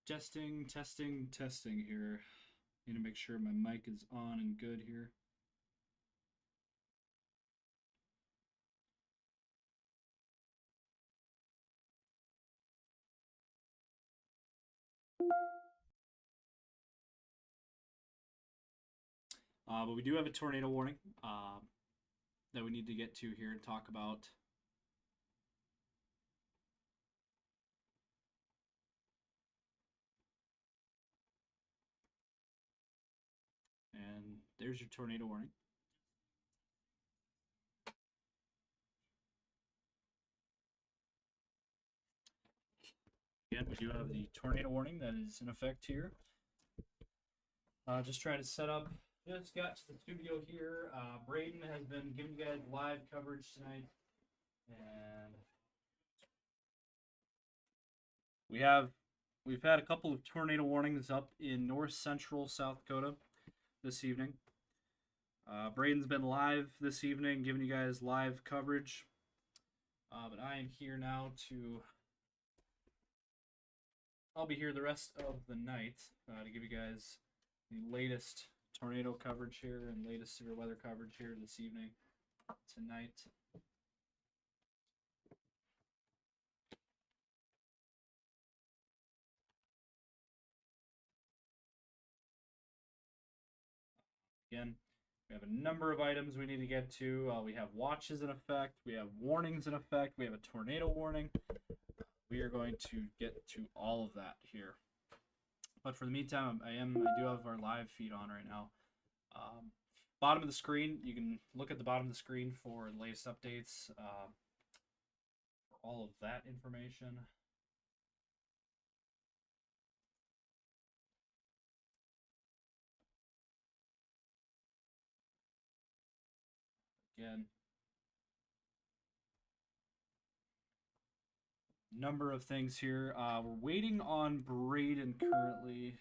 Testing, testing, testing here. Need to make sure my mic is on and good here. But we do have a tornado warning that we need to get to here and talk about. And there's your tornado warning. Again, we do have the tornado warning that is in effect here. Just trying to set up. Just got to the studio here. Braden has been giving you guys live coverage tonight. And we've had a couple of tornado warnings up in north central South Dakota this evening. Braden's been live this evening, giving you guys live coverage. But I am here now I'll be here the rest of the night to give you guys the latest tornado coverage here and latest severe weather coverage here this evening, tonight. Again, we have a number of items we need to get to. We have watches in effect. We have warnings in effect. We have a tornado warning. We are going to get to all of that here. But for the meantime, I do have our live feed on right now. Bottom of the screen, you can look at the bottom of the screen for the latest updates, for all of that information. Again, number of things here. We're waiting on Braden currently.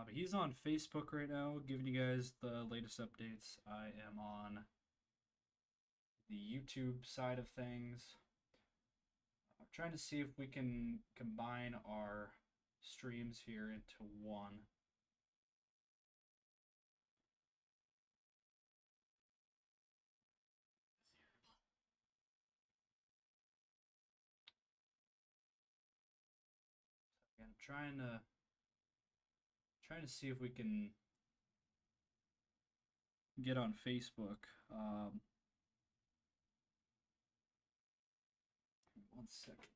But he's on Facebook right now, giving you guys the latest updates. I am on the YouTube side of things. I'm trying to see if we can combine our streams here into one. I'm trying to see if we can get on Facebook. One second.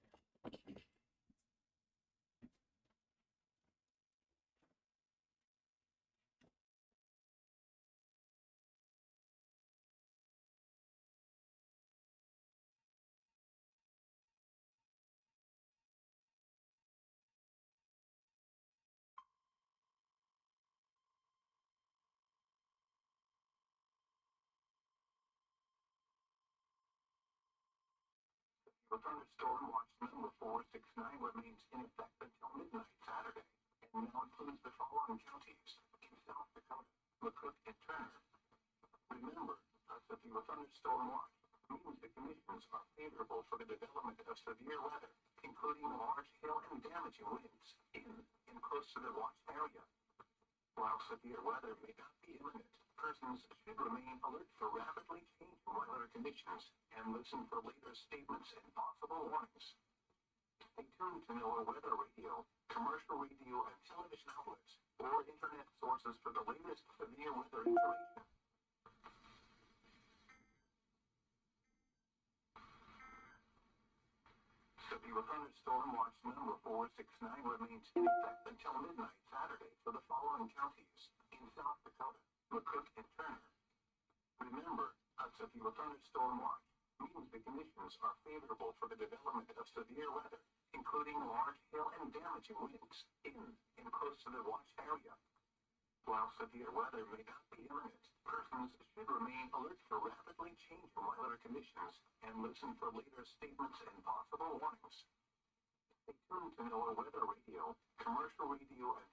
The thunderstorm watch number 469 remains in effect until midnight Saturday, and now includes the following counties in South Dakota, McCook, and Turner. Remember, a severe thunderstorm watch means the conditions are favorable for the development of severe weather, including large hail and damaging winds in and close to the watch area. While severe weather may not be imminent, persons should remain alert for rapidly changing weather conditions and listen for later statements and possible warnings. Stay tuned to NOAA Weather Radio, commercial radio and television outlets, or internet sources for the latest severe weather information. Severe thunderstorm watch number 469 remains in effect until midnight Saturday for the following counties in South Dakota: McCook and Turner. Remember, a severe thunderstorm watch means the conditions are favorable for the development of severe weather, including large hail and damaging winds in and close to the watch area. While severe weather may not be imminent, persons should remain alert to rapidly changing weather conditions and listen for later statements and possible warnings. Stay tuned to NOAA Weather Radio, commercial radio, and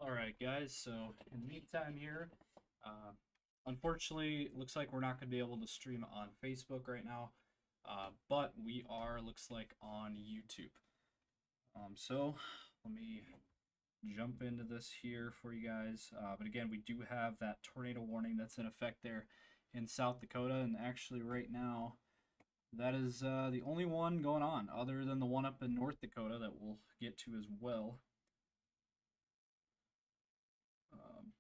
All right, guys. So in the meantime here, uh, unfortunately, it looks like we're not going to be able to stream on Facebook right now, but we are, looks like, on YouTube. So let me jump into this here for you guys. But again, we do have that tornado warning that's in effect there in South Dakota, and actually right now, that is the only one going on, other than the one up in North Dakota that we'll get to as well. Um,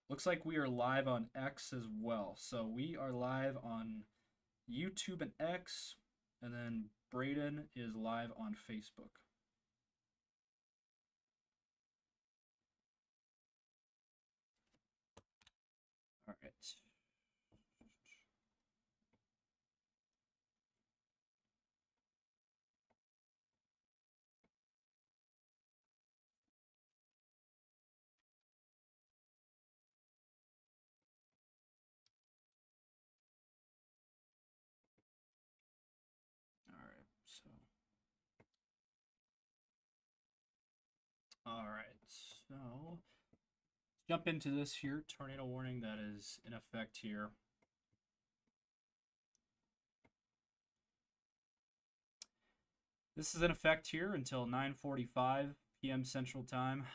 Looks like we are live on X as well. So we are live on YouTube and X, and then Braden is live on Facebook. All right. All right. So let's jump into this here tornado warning that is in effect here. This is in effect here until 9:45 p.m. Central Time,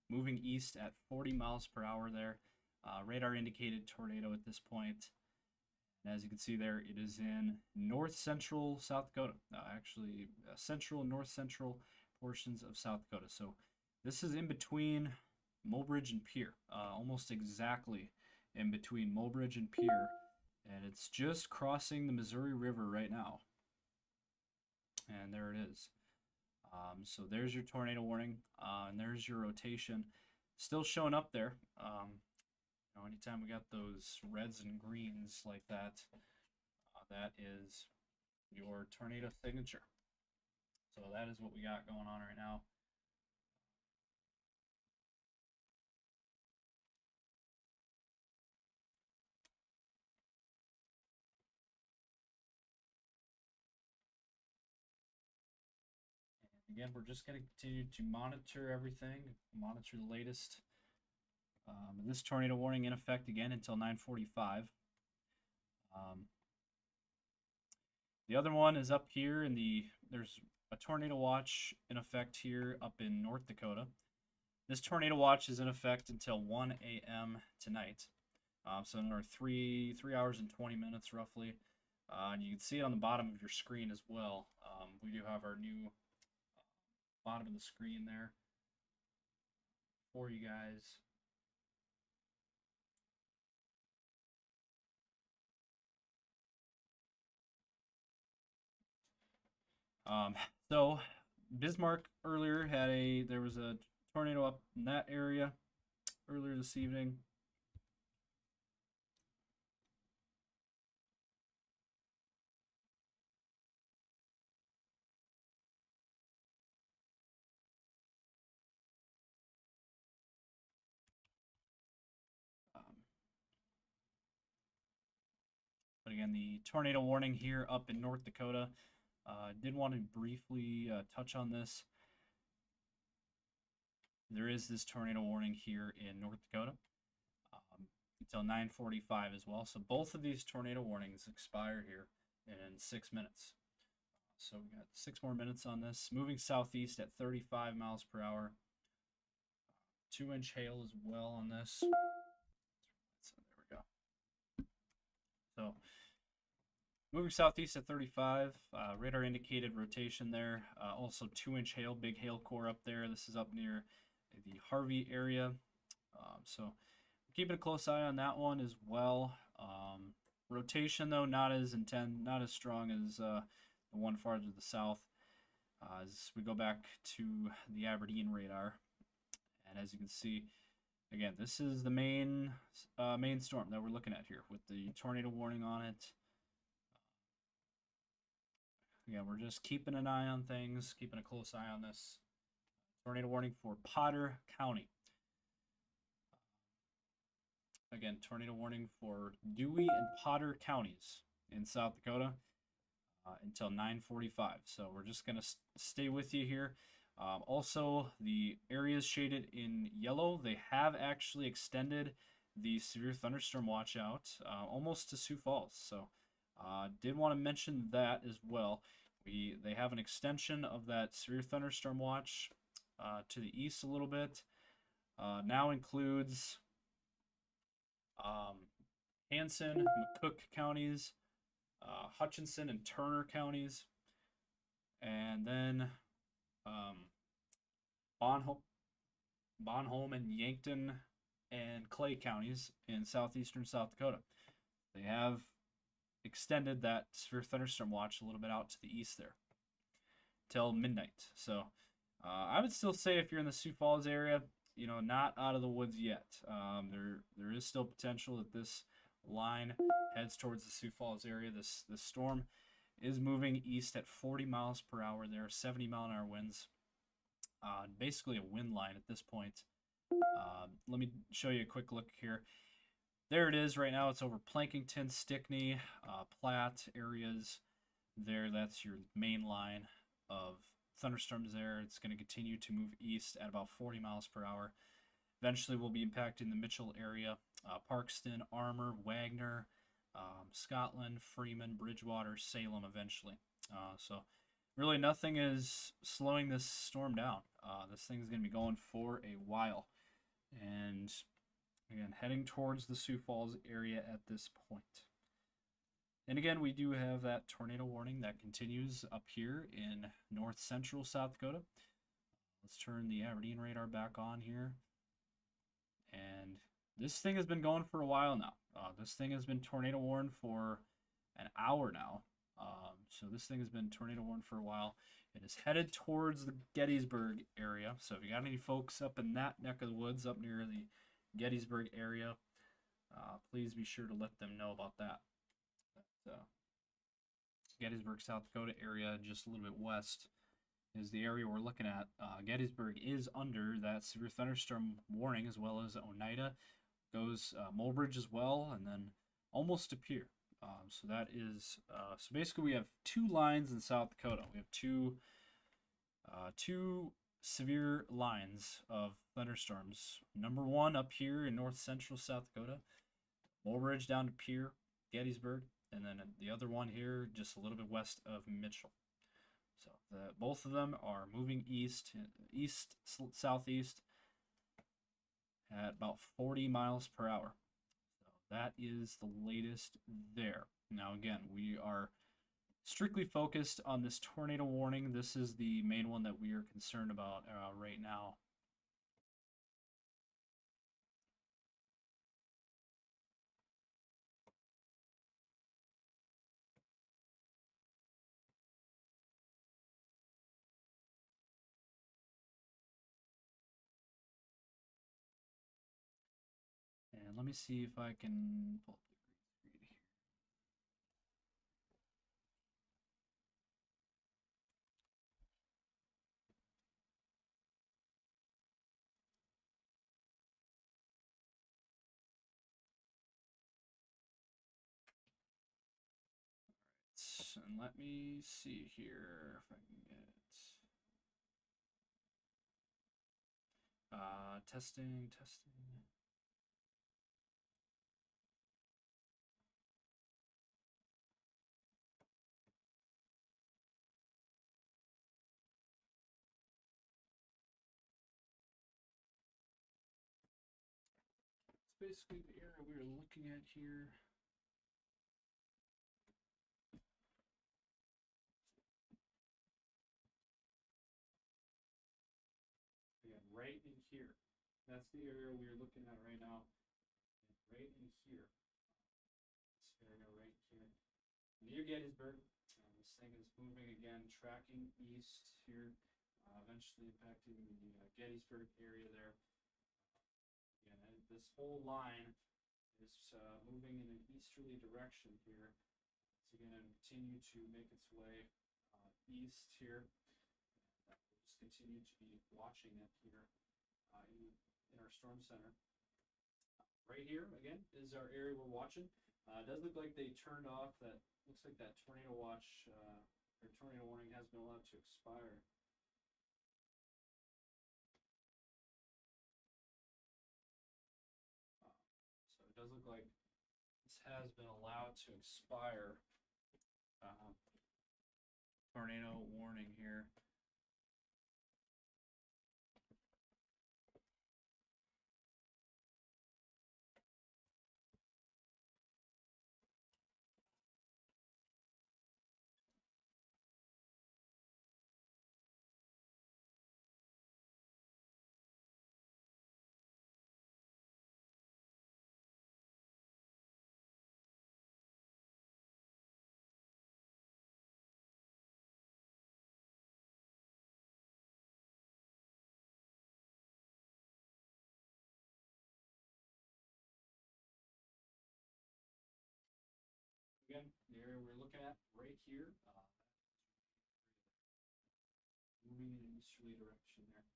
moving east at 40 miles per hour there. Radar indicated tornado at this point. And as you can see there, it is in north central South Dakota, actually central and north central portions of South Dakota. So this is in between Mulbridge and Pierre, almost exactly in between Mulbridge and Pierre. And it's just crossing the Missouri River right now. And there it is. So there's your tornado warning, and there's your rotation. Still showing up there. You know, anytime we got those reds and greens like that, that is your tornado signature. So that is what we got going on right now. Again, we're just going to continue to monitor everything, monitor the latest. This tornado warning in effect again until 9:45. The other one is up here in there's a tornado watch in effect here up in North Dakota. This tornado watch is in effect until 1 a.m. tonight. So another 3 hours and 20 minutes roughly. And you can see it on the bottom of your screen as well. We do have our new bottom of the screen there for you guys. So Bismarck earlier there was a tornado up in that area earlier this evening. Um, but again, the tornado warning here up in North Dakota. Did want to briefly touch on this. There is this tornado warning here in North Dakota until 9:45 as well. So both of these tornado warnings expire here in 6 minutes. So we got 6 more minutes on this. Moving southeast at 35 miles per hour. 2-inch hail as well on this. So there we go. So moving southeast at 35. Radar indicated rotation there. Also 2-inch hail, big hail core up there. This is up near the Harvey area. So keeping a close eye on that one as well. Rotation though not as strong as the one farther to the south. As we go back to the Aberdeen radar, and as you can see, again, this is the main storm that we're looking at here with the tornado warning on it. Again, we're just keeping an eye on things, keeping a close eye on this. Tornado warning for Potter County. Again, tornado warning for Dewey and Potter counties in South Dakota until 9:45. So we're just going to stay with you here. Also, the areas shaded in yellow, they have actually extended the severe thunderstorm watch out almost to Sioux Falls. So did want to mention that as well. They have an extension of that severe thunderstorm watch to the east a little bit. Now includes Hanson, McCook counties, Hutchinson and Turner counties, and then Bonholm and Yankton and Clay counties in southeastern South Dakota. They have extended that severe thunderstorm watch a little bit out to the east there till midnight. So I would still say if you're in the Sioux Falls area, not out of the woods yet. There is still potential that this line heads towards the Sioux Falls area. This storm is moving east at 40 miles per hour. There are 70-mile-an-hour winds. Basically a wind line at this point. Let me show you a quick look here. There it is right now. It's over Plankington, Stickney, Platte areas. There, that's your main line of thunderstorms there. It's going to continue to move east at about 40 miles per hour. Eventually, we'll be impacting the Mitchell area, Parkston, Armour, Wagner, Scotland, Freeman, Bridgewater, Salem eventually. So really nothing is slowing this storm down. This thing's going to be going for a while. And again, heading towards the Sioux Falls area at this point. And again, we do have that tornado warning that continues up here in north central South Dakota. Let's turn the Aberdeen radar back on here. And this thing has been going for a while now. This thing has been tornado warned for an hour now. So this thing has been tornado warned for a while. It is headed towards the Gettysburg area. So if you got any folks up in that neck of the woods, up near the Gettysburg area, please be sure to let them know about that. Gettysburg, South Dakota area, just a little bit west, is the area we're looking at. Gettysburg is under that severe thunderstorm warning, as well as Oneida. Goes Mulbridge as well, and then almost to Pierre. So that is so basically we have 2 lines in South Dakota. We have two severe lines of thunderstorms. Number 1 up here in north central South Dakota, Mulbridge down to Pierre, Gettysburg, and then the other one here just a little bit west of Mitchell. So both of them are moving southeast at about 40 miles per hour. So that is the latest there. Now again, we are strictly focused on this tornado warning. This is the main one that we are concerned about right now. And let me see if I can pull up the green screen here. And let me see here if I can get it. Testing. It's basically the area we were looking at here. Again, right in here. That's the area we are looking at right now. And right in here. This area right here. Near Gettysburg. This thing is moving again, tracking east here, eventually impacting the Gettysburg area there. Again, this whole line is moving in an easterly direction here. It's going to continue to make its way east here. We'll just continue to be watching it here in our storm center. Right here, again, is our area we're watching. It does look like they turned off that. Looks like that tornado watch or tornado warning has been allowed to expire. So it does look like this has been allowed to expire. Tornado warning here. Again, the area we're looking at right here, moving in an easterly direction there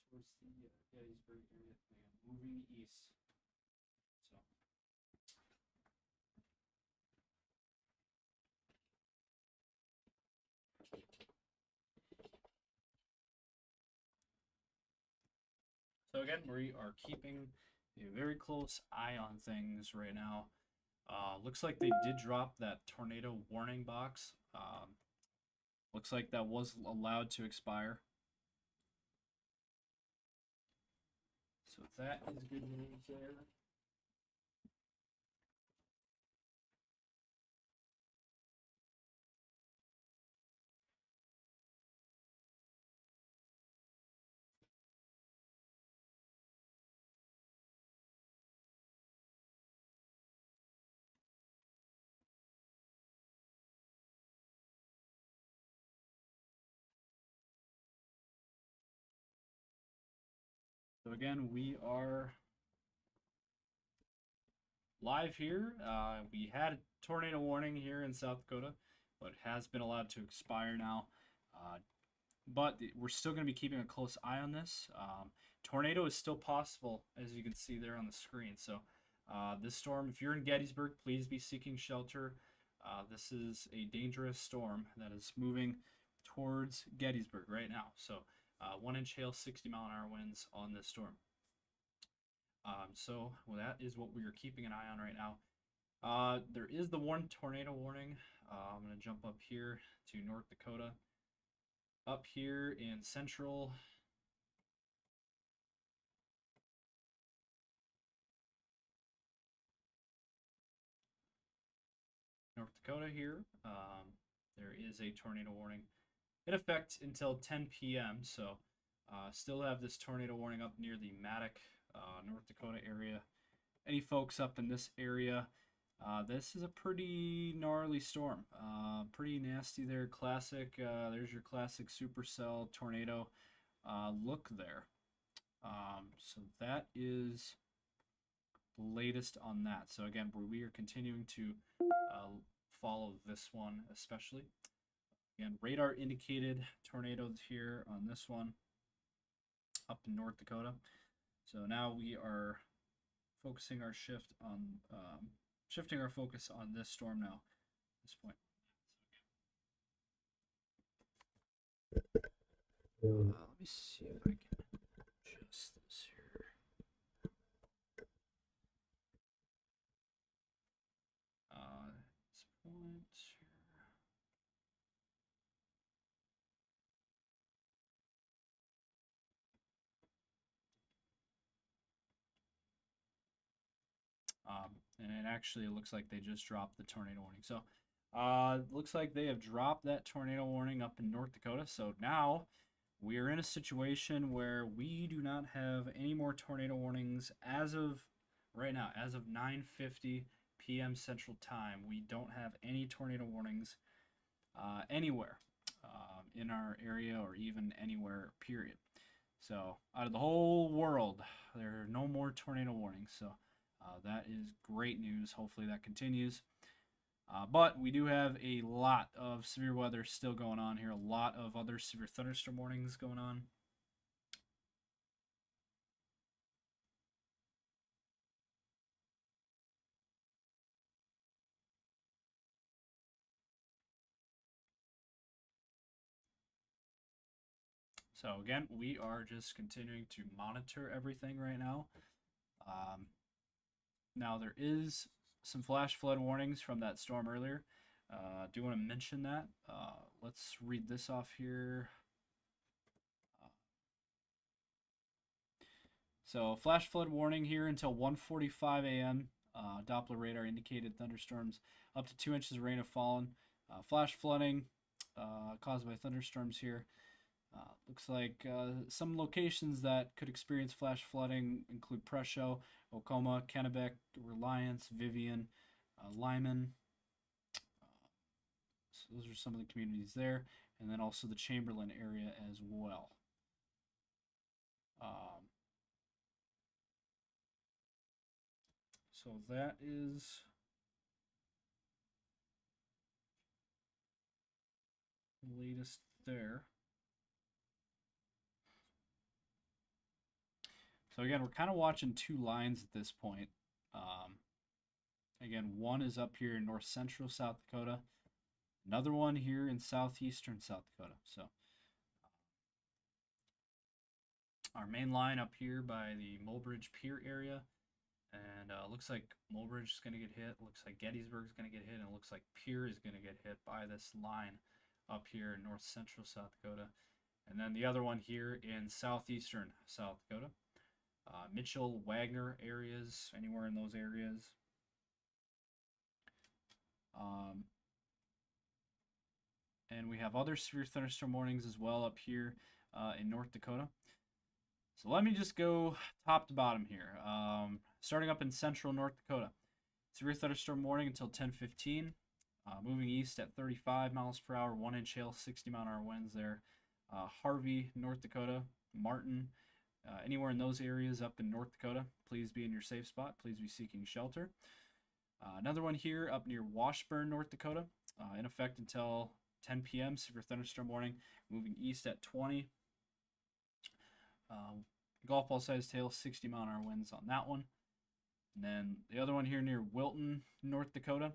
towards the Gettysburg area. Again, moving east. So. So again, we are keeping a very close eye on things right now. Looks like they did drop that tornado warning box. Looks like that was allowed to expire. So that is good news there. So again, we are live here. We had a tornado warning here in South Dakota, but it has been allowed to expire now. But we're still going to be keeping a close eye on this. Tornado is still possible, as you can see there on the screen. So this storm, if you're in Gettysburg, please be seeking shelter. This is a dangerous storm that is moving towards Gettysburg right now. So 1-inch hail, 60-mile-an-hour winds on this storm. So that is what we are keeping an eye on right now. There is the one tornado warning. I'm going to jump up here to North Dakota. Up here in central North Dakota here, there is a tornado warning in effect until 10 p.m. So still have this tornado warning up near the Maddock, North Dakota area. Any folks up in this area, this is a pretty gnarly storm. Pretty nasty there. Classic. There's your classic supercell tornado look there. So that is the latest on that. So again, we are continuing to follow this one especially. Again, radar indicated tornadoes here on this one up in North Dakota. So now we are focusing our shifting our focus on this storm now at this point. Let me see if I can adjust this here. This point here. And it actually looks like they just dropped the tornado warning. So looks like they have dropped that tornado warning up in North Dakota. So now we are in a situation where we do not have any more tornado warnings as of right now. As of 9:50 p.m. Central Time, we don't have any tornado warnings anywhere in our area or even anywhere, period. So out of the whole world, there are no more tornado warnings. So that is great news. Hopefully that continues. But we do have a lot of severe weather still going on here. A lot of other severe thunderstorm warnings going on. So again, we are just continuing to monitor everything right now. Now there is some flash flood warnings from that storm earlier. Do want to mention that. Let's read this off here. So flash flood warning here until 1:45 a.m. Doppler radar indicated thunderstorms up to 2 inches of rain have fallen. Flash flooding caused by thunderstorms here. Looks like some locations that could experience flash flooding include Presho, Okoma, Kennebec, Reliance, Vivian, Lyman. So those are some of the communities there, and then also the Chamberlain area as well. So that is the latest there. So again, we're kind of watching two lines at this point. Again, one is up here in north central South Dakota. Another one here in southeastern South Dakota. So our main line up here by the Mulbridge Pier area. And looks like Mulbridge is going to get hit. Looks like Gettysburg is going to get hit. And it looks like Pier is going to get hit by this line up here in north central South Dakota. And then the other one here in southeastern South Dakota. Mitchell, Wagner areas, anywhere in those areas. And we have other severe thunderstorm warnings as well up here in North Dakota. So let me just go top to bottom here. Starting up in central North Dakota. Severe thunderstorm warning until 10:15. Moving east at 35 miles per hour, 1-inch hail, 60-mile-an-hour winds there. Harvey, North Dakota. Martin, anywhere in those areas up in North Dakota, please be in your safe spot. Please be seeking shelter. Another one here up near Washburn, North Dakota, in effect until 10 p.m. Severe thunderstorm warning, moving east at 20. Golf ball sized hail, 60-mile-an-hour winds on that one. And then the other one here near Wilton, North Dakota,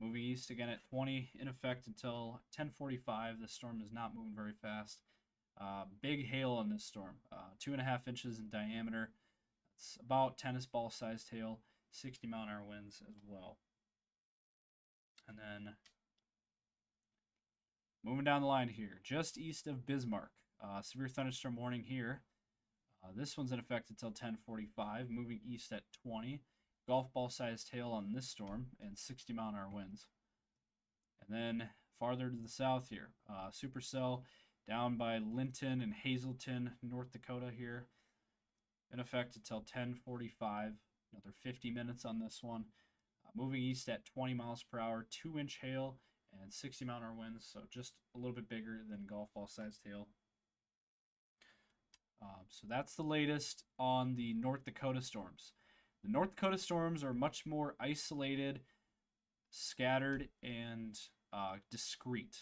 moving east again at 20, in effect until 10:45. The storm is not moving very fast. Big hail on this storm, 2.5 inches in diameter. It's about tennis ball sized hail, 60-mile-an-hour winds as well. And then moving down the line here, just east of Bismarck, severe thunderstorm warning here. This one's in effect until 10:45, moving east at 20. Golf ball sized hail on this storm and 60-mile-an-hour winds. And then farther to the south here, supercell down by Linton and Hazleton, North Dakota here, in effect until 10:45. Another 50 minutes on this one. Moving east at 20 miles per hour, 2-inch hail and 60-mile-an-hour winds, so just a little bit bigger than golf ball sized hail. So that's the latest on the North Dakota storms. The North Dakota storms are much more isolated, scattered, and discrete.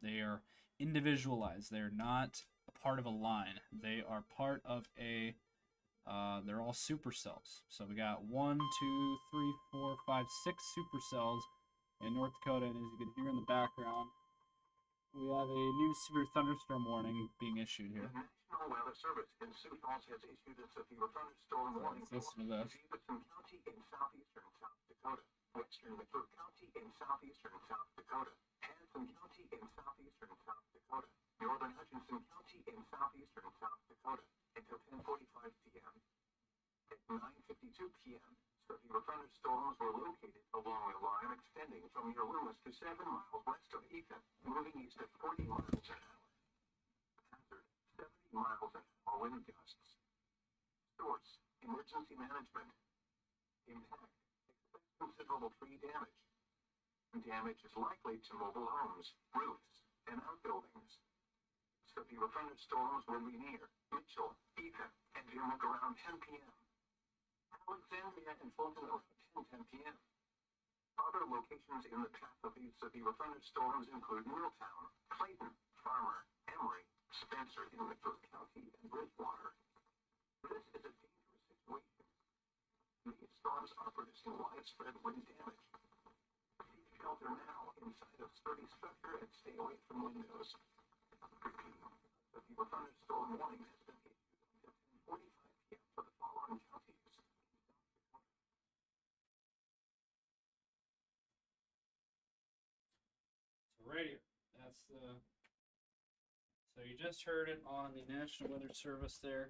They are individualized. They're not a part of a line. They are part of a. They're all supercells. So we got 1, 2, 3, 4, 5, 6 supercells in North Dakota, and as you can hear in the background, we have a new severe thunderstorm warning being issued here. The National Weather Service in Sioux Falls has issued a severe thunderstorm warning Let's listen to this. Davidson County in southeastern South Dakota, western McCook County in southeastern South Dakota, Hanson County in southeastern South Dakota, northern Hutchinson County in southeastern South Dakota until 10:45 p.m. At 9:52 p.m., severe thunderstorms were located along a line extending from near Loomis to 7 miles west of Yankton, moving east at 40 miles an hour. Hazard, 70 miles an hour wind gusts. Source, emergency management. Impact, expect considerable tree damage. Damage is likely to mobile homes, roofs, and outbuildings. Severe thunderstorms will be near Mitchell, Ethan, and Bismarck around 10 p.m. Alexandria and Fulton around 10 p.m. Other locations in the path of these severe thunderstorms include Milltown, Clayton, Farmer, Emory, Spencer in McCook County, and Bridgewater. This is a dangerous situation. These storms are producing widespread wind damage. Seek shelter now inside a sturdy structure and stay away from windows. Repeat, severe thunderstorm warning has been issued until 10:45 p.m. for the following counties. So right here, that's the. So you just heard it on the National Weather Service there.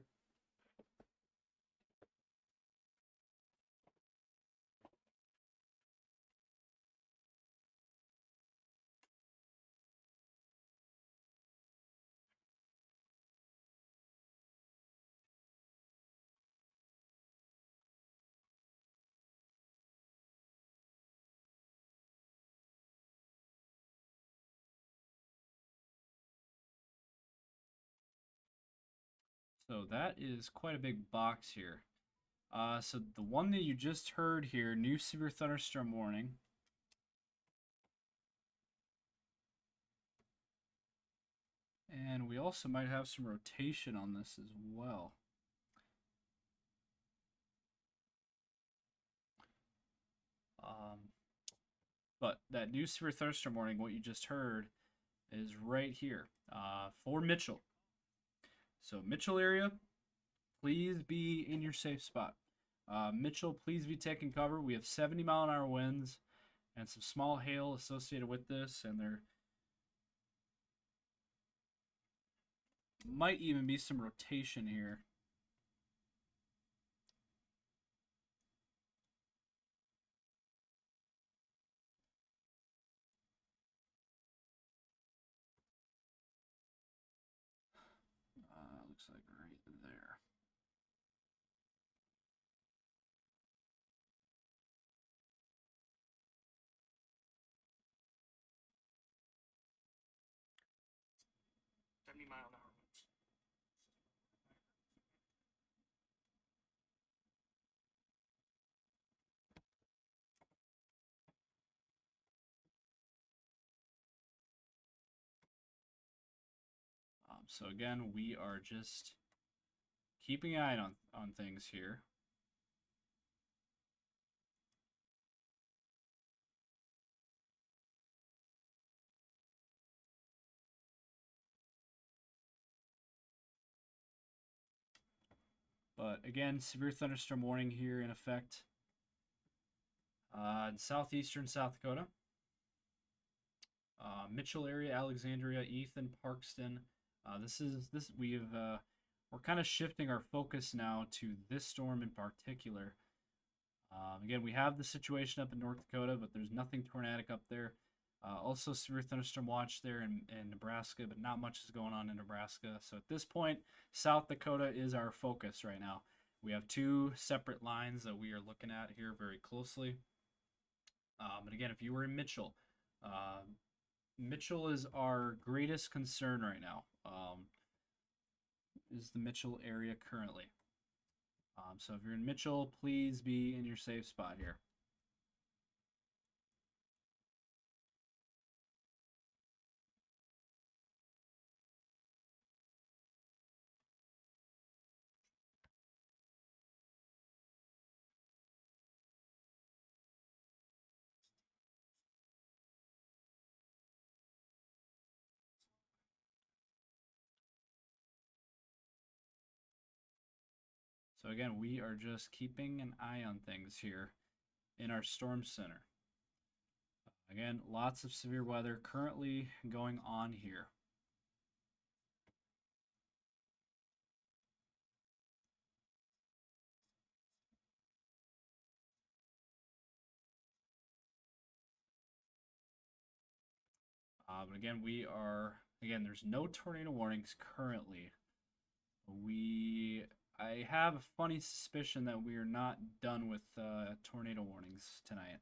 So that is quite a big box here. So the one that you just heard here, new severe thunderstorm warning. And we also might have some rotation on this as well. But that new severe thunderstorm warning, what you just heard, is right here for Mitchell. So Mitchell area, please be in your safe spot. Mitchell, please be taking cover. We have 70-mile-an-hour winds and some small hail associated with this, and there might even be some rotation here. Looks like right there. Mile-an-hour winds. So again, we are just keeping an eye on things here. But again, severe thunderstorm warning here in effect in southeastern South Dakota. Mitchell area, Alexandria, Ethan, Parkston. We're kind of shifting our focus now to this storm in particular. Again, we have the situation up in North Dakota, but there's nothing tornadic up there. Also, severe thunderstorm watch there in Nebraska, but not much is going on in Nebraska. So at this point, South Dakota is our focus right now. We have two separate lines that we are looking at here very closely. But again, if you were in Mitchell, Mitchell is our greatest concern right now. Is the Mitchell area currently. So if you're in Mitchell, please be in your safe spot here. So again, we are just keeping an eye on things here in our storm center. Again, lots of severe weather currently going on here. But again, there's no tornado warnings currently. I have a funny suspicion that we are not done with tornado warnings tonight.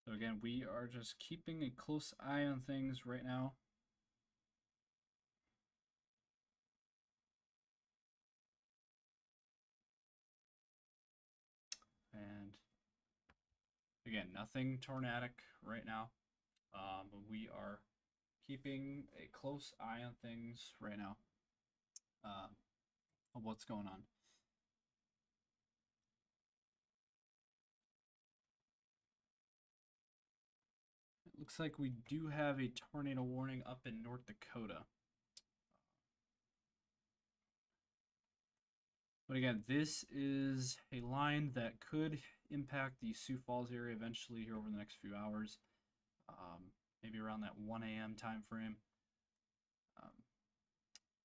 So again, we are just keeping a close eye on things right now. And again, nothing tornadic right now, but we are keeping a close eye on things right now of what's going on. It looks like we do have a tornado warning up in North Dakota. But again, this is a line that could impact the Sioux Falls area eventually here over the next few hours, maybe around that 1 a.m. time frame.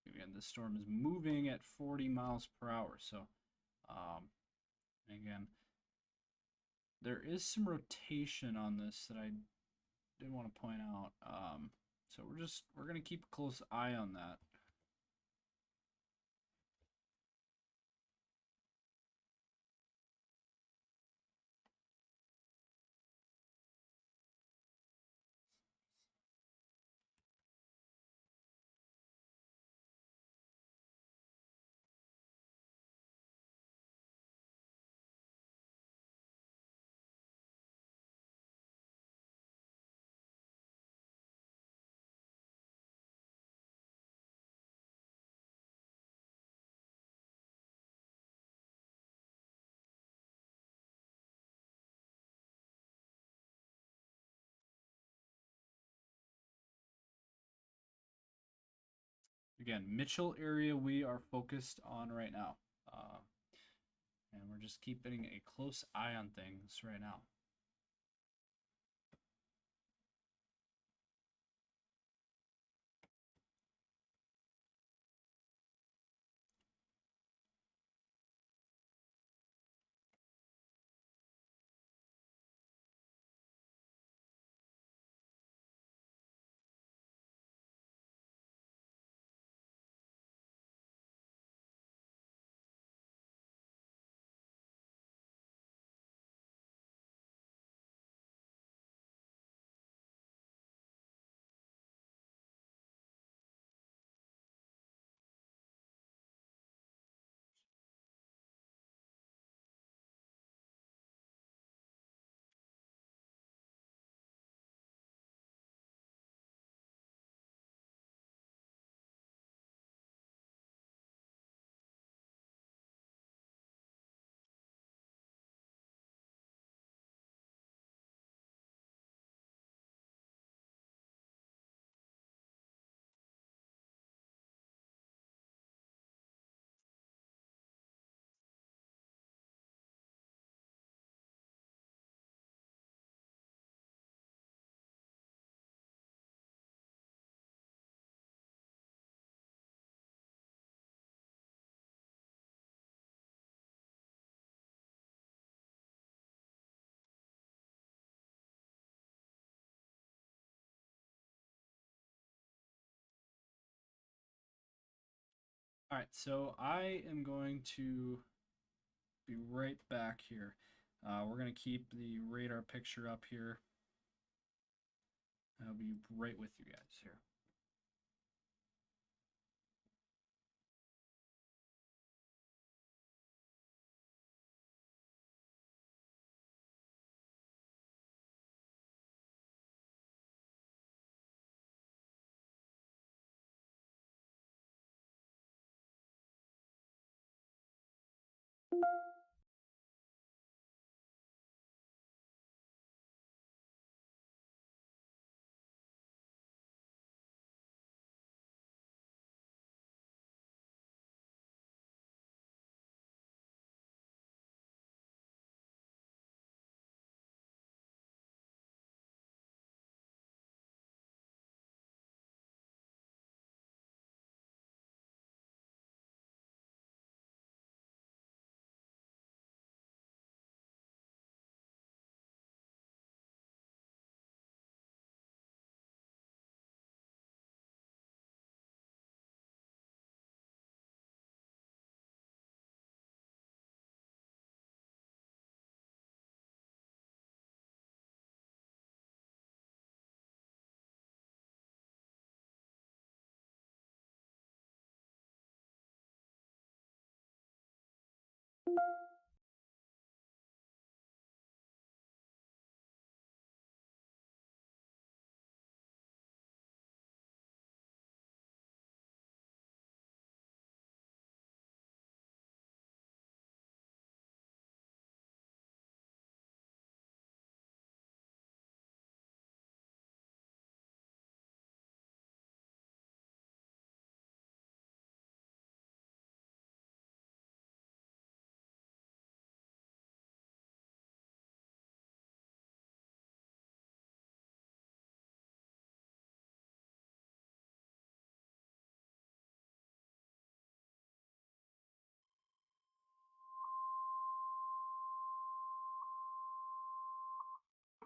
Again, this storm is moving at 40 miles per hour, so again, there is some rotation on this that I did want to point out. So we're gonna keep a close eye on that. Again, Mitchell area we are focused on right now. And we're just keeping a close eye on things right now. All right, so I am going to be right back here. We're going to keep the radar picture up here. I'll be right with you guys here.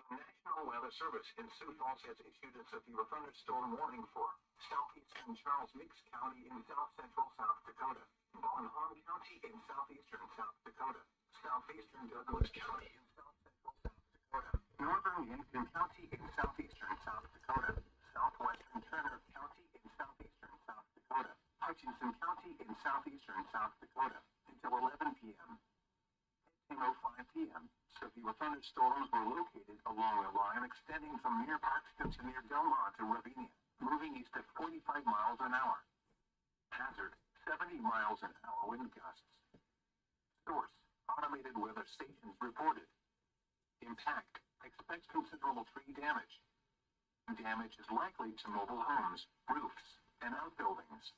The National Weather Service in Sioux Falls has issued a severe thunderstorm warning for southeastern Charles Mix County in south central South Dakota, Bonham County in southeastern South Dakota, southeastern Douglas County in south central South Dakota, northern Yankton County in southeastern South Dakota, southwestern Turner County in southeastern South Dakota, Hutchinson County in southeastern South Dakota until 11 p.m. 10:05 p.m. Severe thunderstorms were located along a line extending from near Parkston to near Delmar to Ravinia, moving east at 45 miles an hour. Hazard, 70 miles an hour wind gusts. Source, automated weather stations reported. Impact, expect considerable tree damage. Damage is likely to mobile homes, roofs, and outbuildings.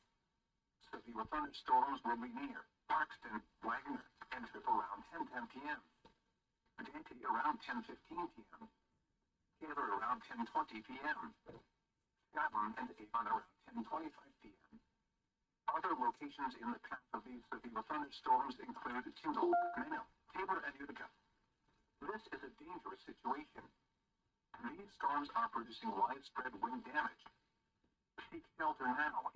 Severe thunderstorms will be near Parkston, Wagner, and Trip around 10:10 p.m. Dante around 10:15 p.m. Taylor around 10:20 p.m. Scotland and Avon around 10:25 p.m. Other locations in the path of these severe thunderstorms include Tyndall, Minnow, Tabor, and Utica. This is a dangerous situation. These storms are producing widespread wind damage. Seek shelter now.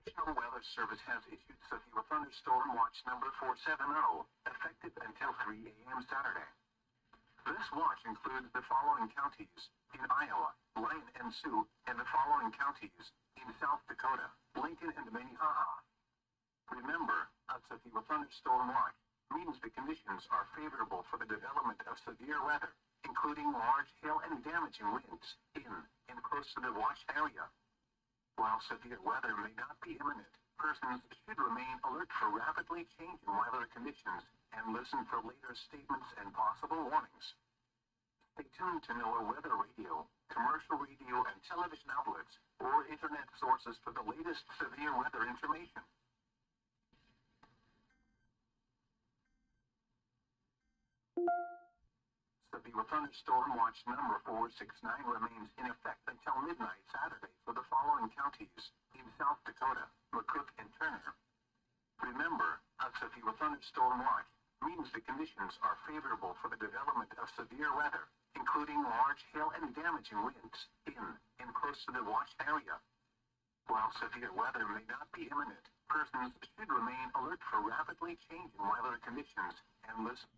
National Weather Service has issued severe thunderstorm watch number 470, effective until 3 a.m. Saturday. This watch includes the following counties in Iowa, Lyon and Sioux, and the following counties in South Dakota, Lincoln and Minnehaha. Remember, a severe thunderstorm watch means the conditions are favorable for the development of severe weather, including large hail and damaging winds in and close to the watch area. While severe weather may not be imminent, persons should remain alert for rapidly changing weather conditions and listen for later statements and possible warnings. Stay tuned to NOAA Weather Radio, commercial radio and television outlets, or internet sources for the latest severe weather information. Severe thunderstorm watch number 469 remains in effect until midnight Saturday for the following counties in South Dakota, McCook and Turner. Remember, a severe thunderstorm watch means the conditions are favorable for the development of severe weather, including large hail and damaging winds in and close to the watch area. While severe weather may not be imminent, persons should remain alert for rapidly changing weather conditions and listen.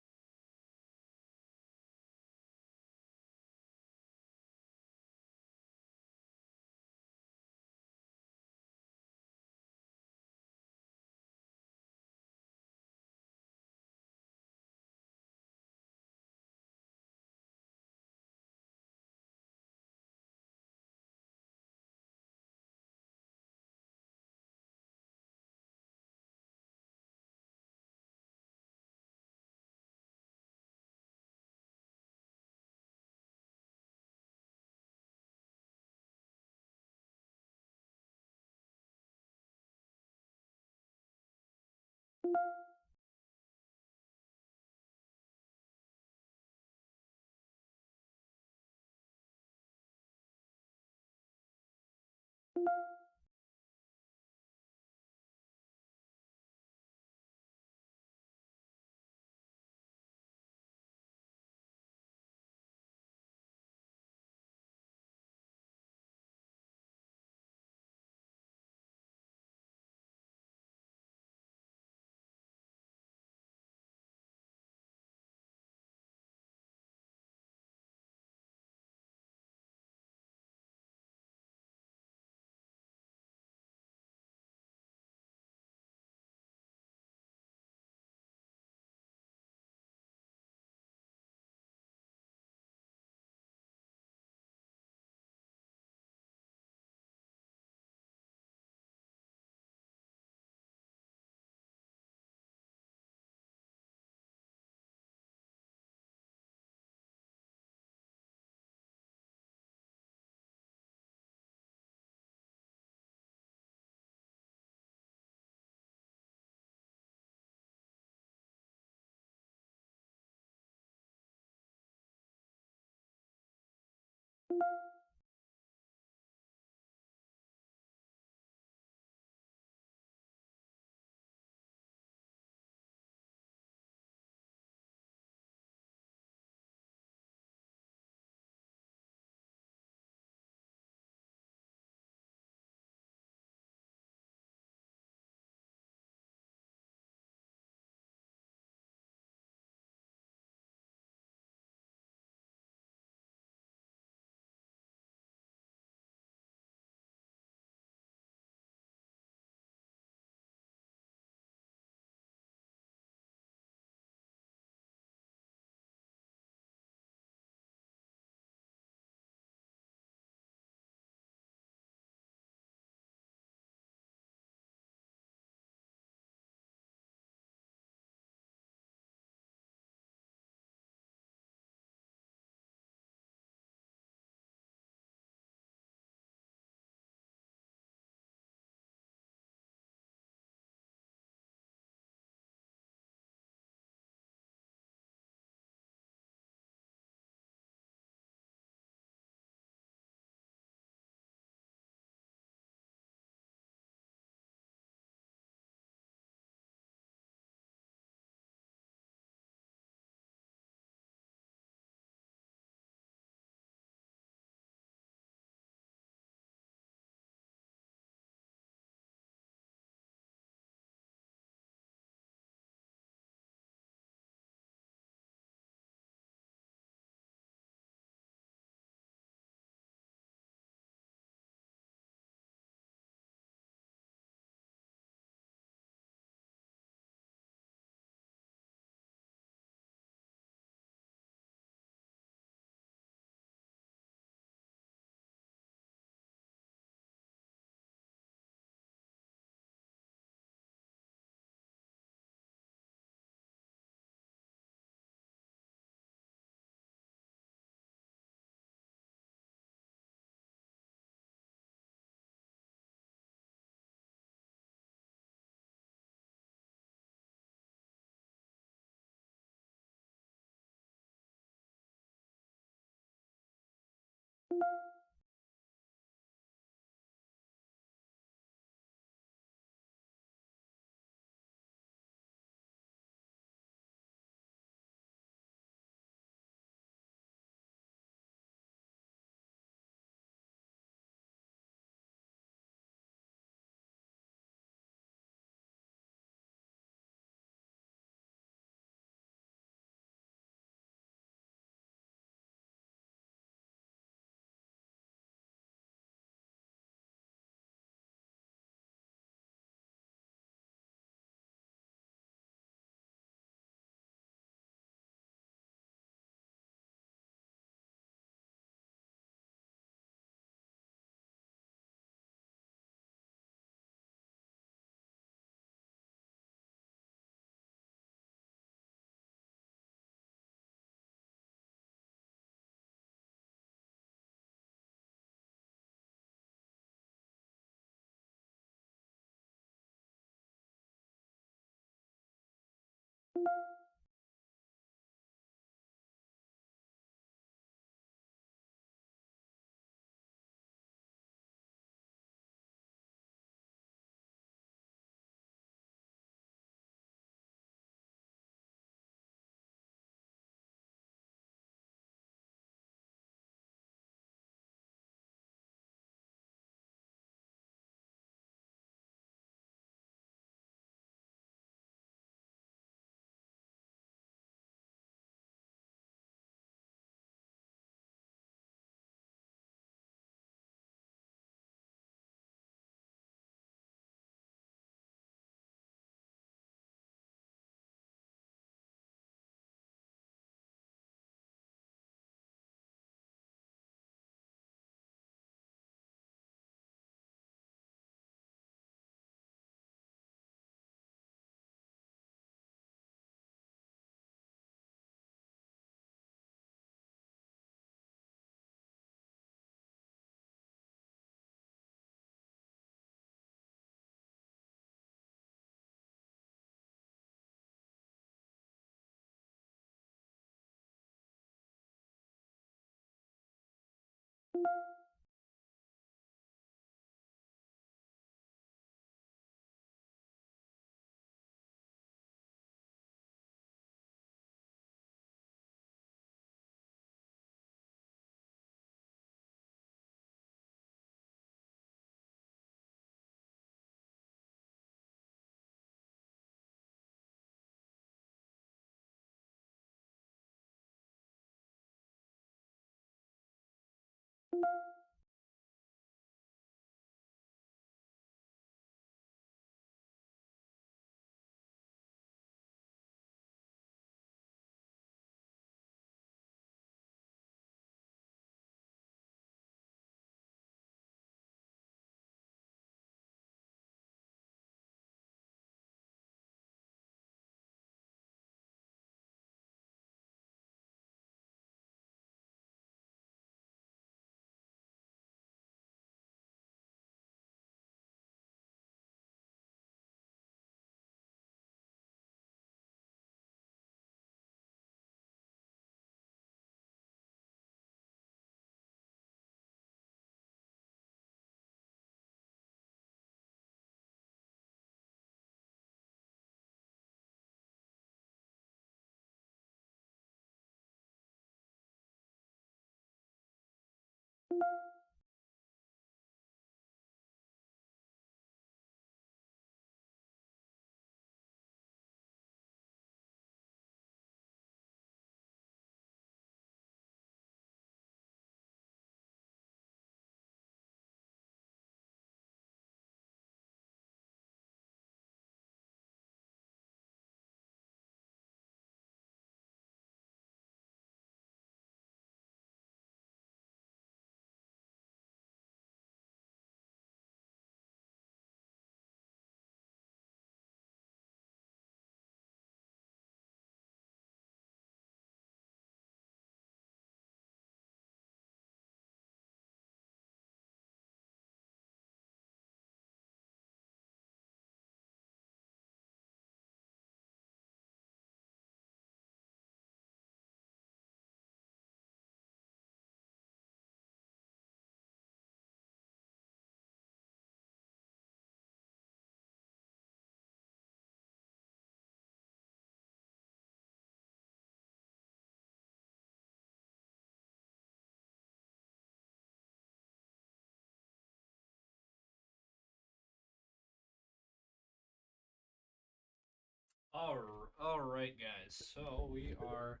All right, guys. So we are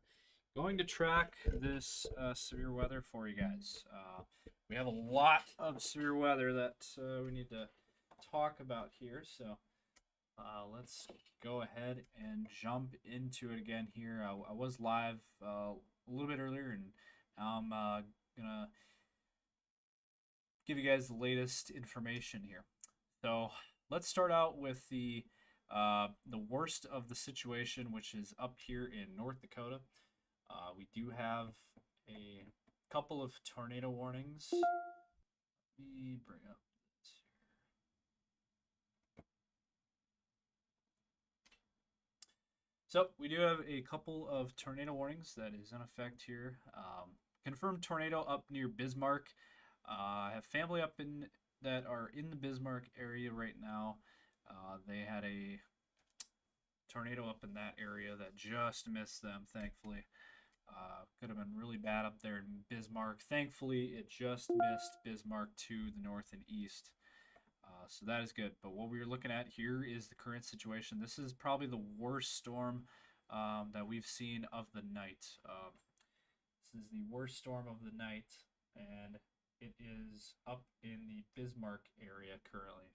going to track this severe weather for you guys. We have a lot of severe weather that we need to talk about here. So let's go ahead and jump into it again here. I was live a little bit earlier, and now I'm gonna give you guys the latest information here. So let's start out with the worst of the situation, which is up here in North Dakota. We do have a couple of tornado warnings. Let me bring up this here. So we do have a couple of tornado warnings that is in effect here. Confirmed tornado up near Bismarck. I have family up in that are in the Bismarck area right now. They had a tornado up in that area that just missed them, thankfully. Could have been really bad up there in Bismarck. Thankfully, it just missed Bismarck to the north and east. So that is good. But what we're looking at here is the current situation. This is probably the worst storm that we've seen of the night. This is the worst storm of the night, and it is up in the Bismarck area currently.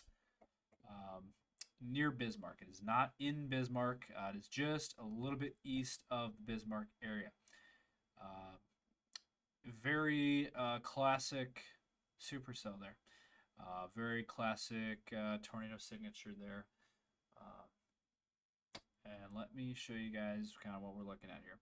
Near Bismarck. It is not in Bismarck. It is just a little bit east of the Bismarck area. Very classic supercell there. Very classic tornado signature there. And let me show you guys kind of what we're looking at here.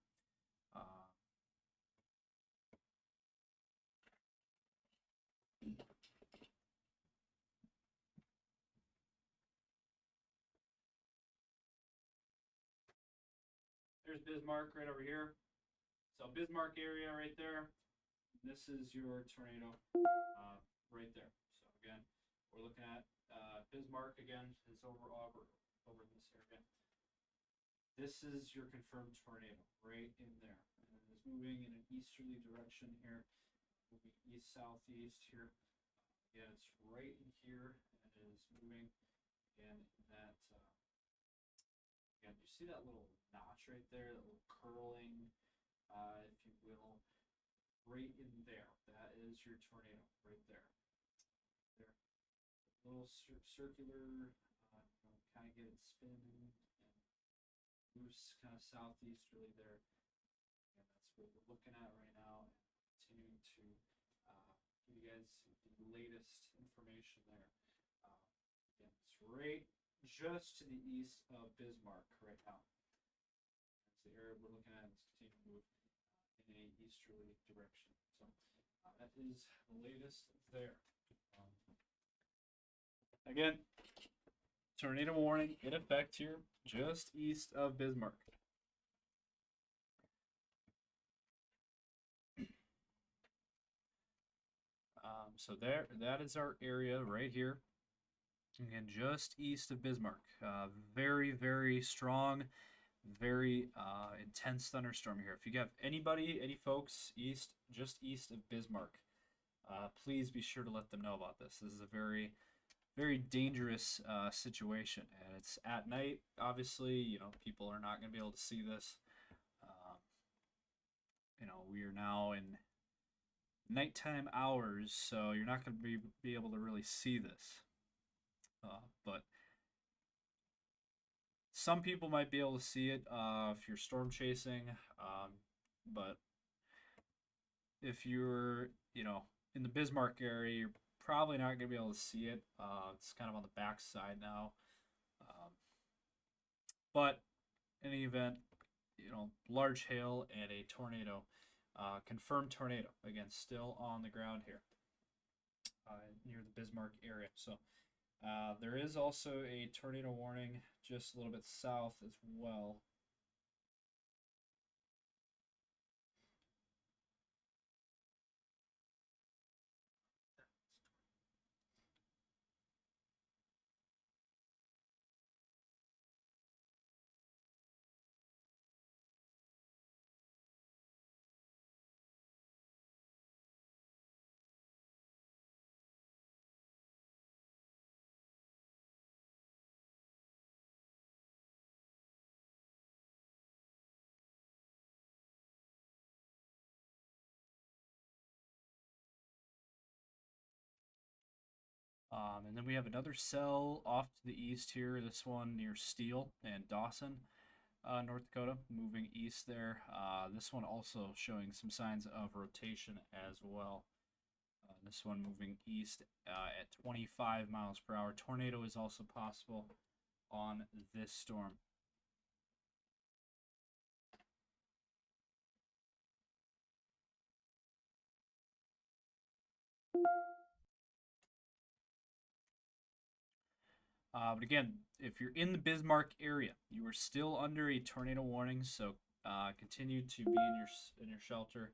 There's Bismarck right over here. So Bismarck area right there. This is your tornado right there. So again, we're looking at Bismarck again. Is over in this area. This is your confirmed tornado right in there, and it's moving in an easterly direction here, moving east southeast here. Again, it's right in here, and it is moving again in that. Again, you see that little notch right there, that little curling, if you will, right in there. That is your tornado right there. There, little circular, kind of get it spinning and moves kind of southeasterly there. And that's what we're looking at right now, and continuing to give you guys the latest information there. Again, it's right just to the east of Bismarck right now. That's the area we're looking at. It's continuing to move in a easterly direction. So that is the latest there. Again, tornado warning in effect here, just east of Bismarck. So that is our area right here. Again, just east of Bismarck. Very, very strong, very intense thunderstorm here. If you have any folks just east of Bismarck, please be sure to let them know about this. This is a very, very dangerous situation, and it's at night. Obviously, people are not going to be able to see this. We are now in nighttime hours, so you're not going to be able to really see this. But some people might be able to see it if you're storm chasing, but if you're, in the Bismarck area, you're probably not going to be able to see it. It's kind of on the back side now. But in any event, large hail and a tornado, confirmed tornado, again, still on the ground here near the Bismarck area. So there is also a tornado warning just a little bit south as well. And then we have another cell off to the east here. This one near Steele and Dawson, North Dakota, moving east there. This one also showing some signs of rotation as well. This one moving east at 25 miles per hour. Tornado is also possible on this storm. But again, if you're in the Bismarck area, you are still under a tornado warning, so continue to be in your shelter.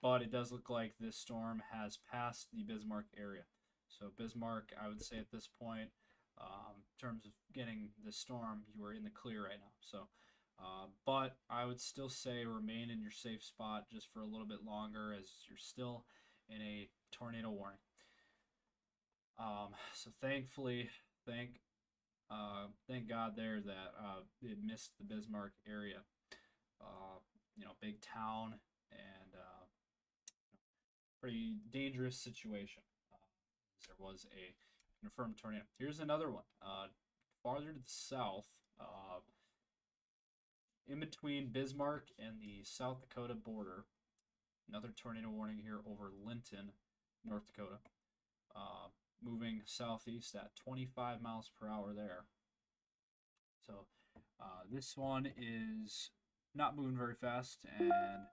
But it does look like this storm has passed the Bismarck area. So Bismarck, I would say at this point, in terms of getting this storm, you are in the clear right now. So, but I would still say remain in your safe spot just for a little bit longer, as you're still in a tornado warning. So thankfully, thank God there that it missed the Bismarck area. Big town and pretty dangerous situation. There was a confirmed tornado. Here's another one. Farther to the south, in between Bismarck and the South Dakota border, another tornado warning here over Linton, North Dakota. Moving southeast at 25 miles per hour there. So this one is not moving very fast and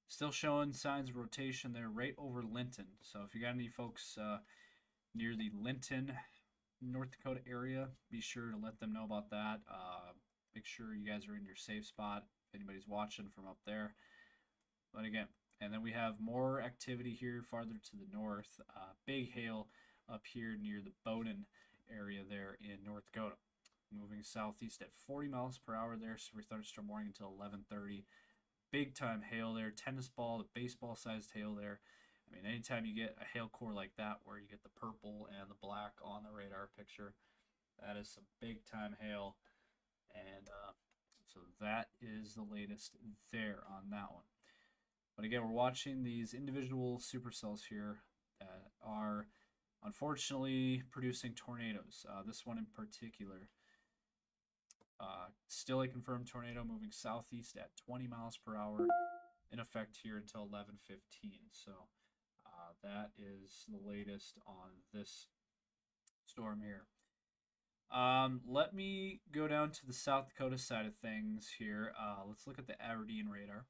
still showing signs of rotation there right over Linton. So if you got any folks near the Linton, North Dakota area, be sure to let them know about that. Make sure you guys are in your safe spot if anybody's watching from up there. But again, and then we have more activity here farther to the north. Big hail up here near the Bowden area there in North Dakota. Moving southeast at 40 miles per hour there, severe thunderstorm warning until 11:30. Big time hail there, tennis ball to baseball sized hail there. I mean, anytime you get a hail core like that where you get the purple and the black on the radar picture, that is some big time hail. And so that is the latest there on that one. But again, we're watching these individual supercells here that are unfortunately producing tornadoes. This one in particular. Still a confirmed tornado moving southeast at 20 miles per hour, in effect here until 11:15. So that is the latest on this storm here. Let me go down to the South Dakota side of things here. Let's look at the Aberdeen radar.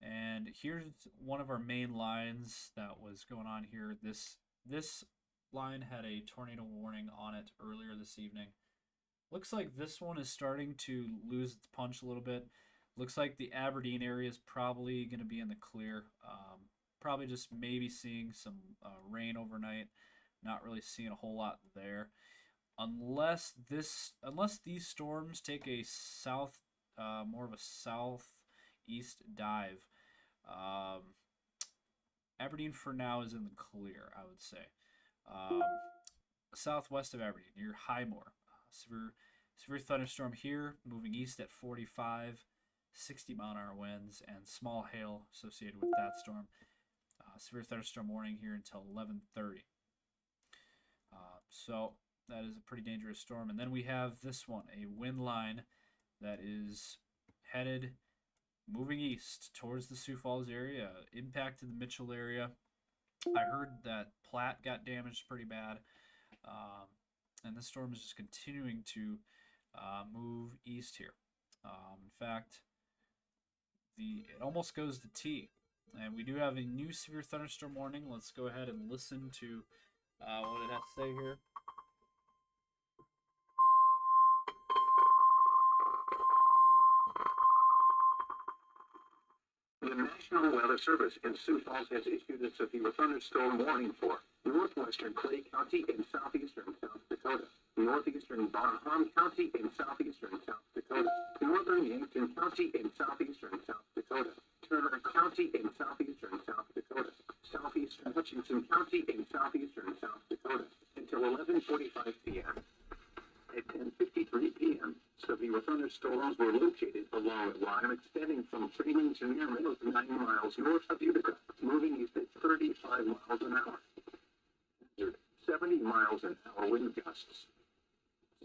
And here's one of our main lines that was going on here. This line had a tornado warning on it earlier this evening. Looks like this one is starting to lose its punch a little bit. Looks like the Aberdeen area is probably going to be in the clear. Probably just maybe seeing some rain overnight. Not really seeing a whole lot there. Unless these storms take a more of a southeast dive. Aberdeen for now is in the clear, I would say. Southwest of Aberdeen, near Highmore. Severe thunderstorm here, moving east at 45, 60 mile an hour winds, and small hail associated with that storm. Severe thunderstorm warning here until 11:30. So that is a pretty dangerous storm. And then we have this one, a wind line that is headed, moving east towards the Sioux Falls area, impacted the Mitchell area. I heard that Platte got damaged pretty bad. And this storm is just continuing to move east here. In fact, it almost goes to T. And we do have a new severe thunderstorm warning. Let's go ahead and listen to what it has to say here. The National Weather Service in Sioux Falls has issued a severe thunderstorm warning for northwestern Clay County and southeastern South Dakota, northeastern Bonham County and southeastern South Dakota, northern Yankton County and southeastern South Dakota, Turner County and southeastern South Dakota, southeastern Hutchinson County and southeastern South Dakota, until 11:45 p.m. At 10:53 p.m., severe thunderstorms were located along a line extending from Freeman to near 9 miles north of Utica, moving east at 35 miles an hour. 70 miles an hour wind gusts.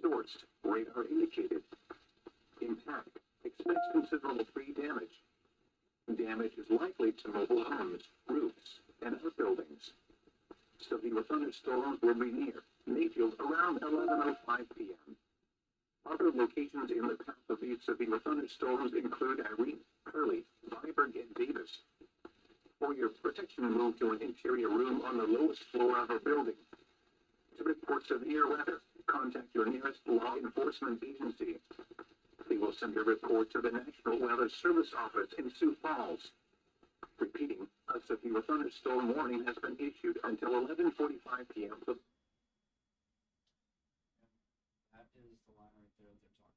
Source, radar indicated. Impact, expect considerable tree damage. Damage is likely to mobile homes, roofs, and outbuildings. Severe thunderstorms will be near Mayfield around 11:05 p.m. Other locations in the path of these severe thunderstorms include Irene, Curley, Viborg, and Davis. For your protection, move to an interior room on the lowest floor of a building. To report severe weather, contact your nearest law enforcement agency. They will send a report to the National Weather Service office in Sioux Falls. Repeating, a severe thunderstorm warning has been issued until 11:45 p.m. That is the line right there that they're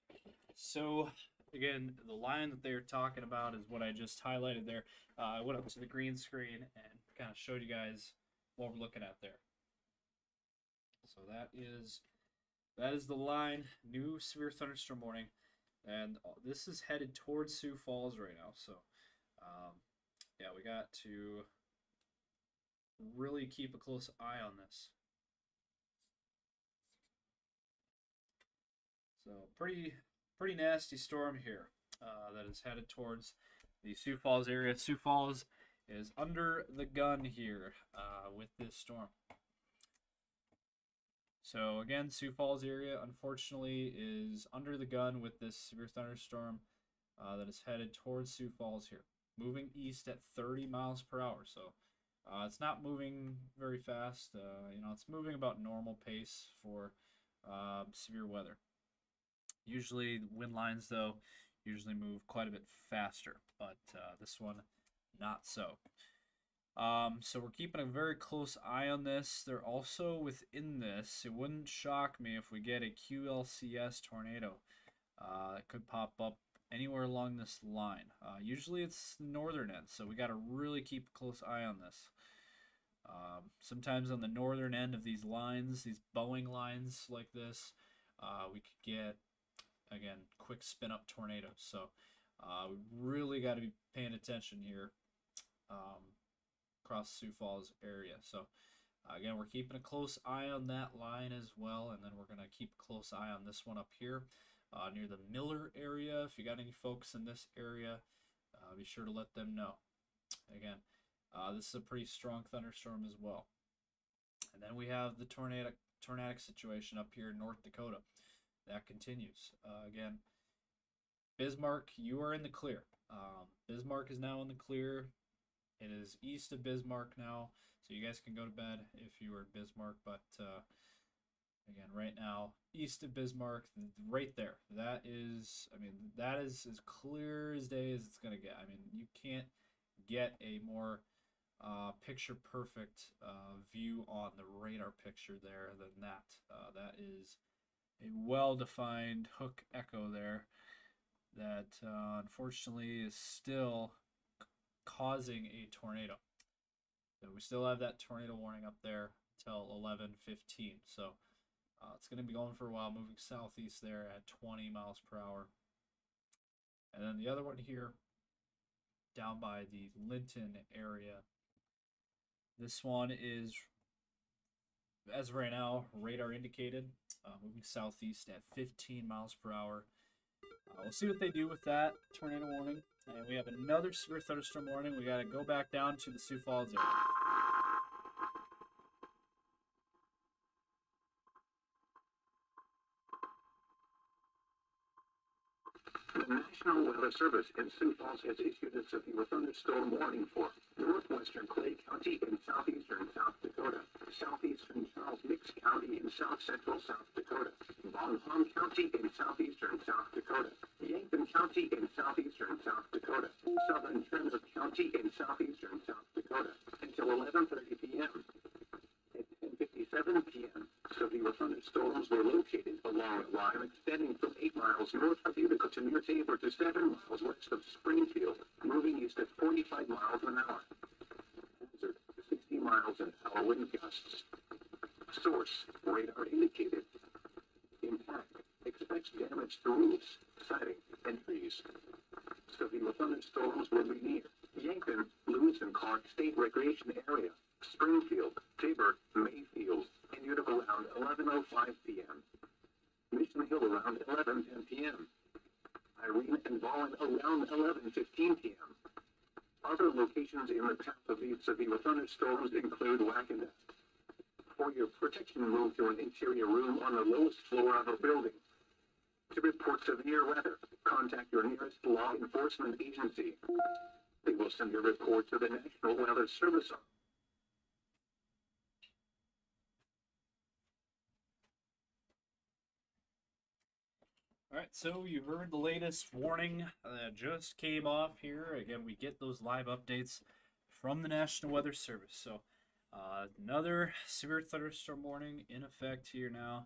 talking. So again, the line that they're talking about is what I just highlighted there. I went up to the green screen and kind of showed you guys what we're looking at there. So that is the line. New severe thunderstorm warning, and this is headed towards Sioux Falls right now. So yeah, we got to really keep a close eye on this. So pretty nasty storm here that is headed towards the Sioux Falls area. Sioux Falls is under the gun here with this storm. So again, Sioux Falls area unfortunately is under the gun with this severe thunderstorm that is headed towards Sioux Falls here, moving east at 30 miles per hour. So it's not moving very fast. It's moving about normal pace for severe weather. Usually the wind lines, though, usually move quite a bit faster, but this one, not so. So we're keeping a very close eye on this. They're also within this. It wouldn't shock me if we get a QLCS tornado. It could pop up anywhere along this line. Usually it's northern end, so we got to really keep a close eye on this. Sometimes on the northern end of these lines, these Boeing lines like this, we could get, again, quick spin up tornadoes. So we really got to be paying attention here across Sioux Falls area. So again, we're keeping a close eye on that line as well, and then we're going to keep a close eye on this one up here near the Miller area. If you got any folks in this area, be sure to let them know. Again, this is a pretty strong thunderstorm as well. And then we have the tornadic situation up here in North Dakota. That continues. Again, Bismarck, you are in the clear. Bismarck is now in the clear. It is east of Bismarck now, so you guys can go to bed if you are in Bismarck. But again, right now, east of Bismarck, right there. That is as clear as day as it's gonna get. I mean, you can't get a more picture perfect view on the radar picture there than that. That is a well-defined hook echo there that unfortunately is still causing a tornado. So we still have that tornado warning up there until 11:15. So it's going to be going for a while, moving southeast there at 20 miles per hour. And then the other one here down by the Linton area. This one is, as of right now, radar indicated, moving southeast at 15 miles per hour. We'll see what they do with that tornado warning. And we have another severe thunderstorm warning. We got to go back down to the Sioux Falls area. The National Weather Service in Sioux Falls has issued a severe thunderstorm warning for northwestern Clay County and southeastern South Dakota, southeastern Charles Mix County and south central South Dakota, Bon Homme County and southeastern South Dakota, Yankton County and southeastern South Dakota, southern Turner County and southeastern South Dakota, until 11:30 p.m. At 10:57 p.m., severe thunderstorms were located along a line extending from 8 miles north of Utica to near Tabor to 7 miles west of Springfield, moving east at 45 miles an hour. Hazard, 60 miles an hour wind gusts. Source, radar indicated. Impact, expects damage to roofs, siding, and trees. Severe thunderstorms will be near Yankton, Lewis and Clark State Recreation Area, Springfield, Tabor, Mayfield, and Utica around 11:05 p.m. Mission Hill around 11:10 p.m. Irene and Vollen around 11:15 p.m. Other locations in the path of these severe thunderstorms include Wackenda. For your protection, move to an interior room on the lowest floor of a building. To report severe weather, contact your nearest law enforcement agency. They will send your report to the National Weather Service. All right, so you heard the latest warning that just came off here. Again, we get those live updates from the National Weather Service. So another severe thunderstorm warning in effect here now.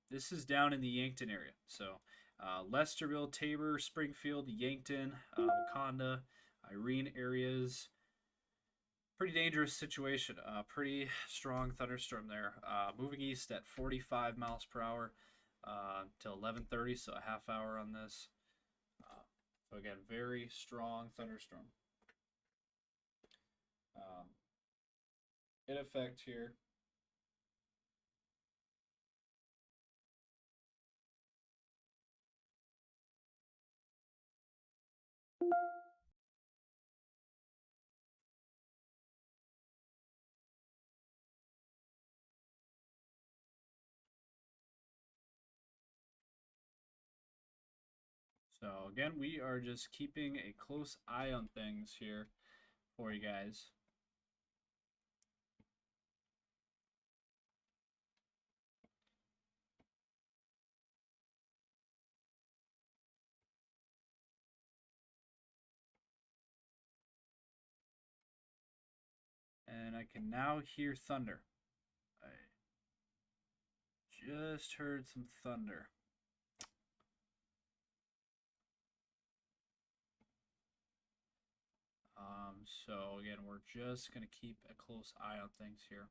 This is down in the Yankton area. So Lesterville, Tabor, Springfield, Yankton, Wakanda, Irene areas. Pretty dangerous situation. Pretty strong thunderstorm there. Moving east at 45 miles per hour till 11:30, so a half hour on this. So again, very strong thunderstorm in effect here. So again, we are just keeping a close eye on things here for you guys. And I can now hear thunder. I just heard some thunder. So again, we're just going to keep a close eye on things here.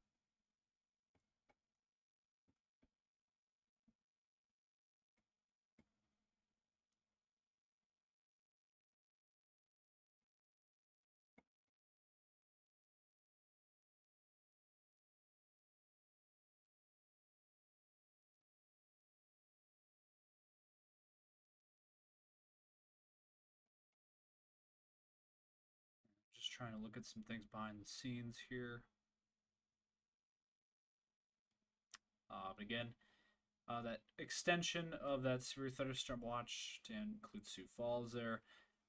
Just trying to look at some things behind the scenes here. But again, that extension of that severe thunderstorm watch to include Sioux Falls there.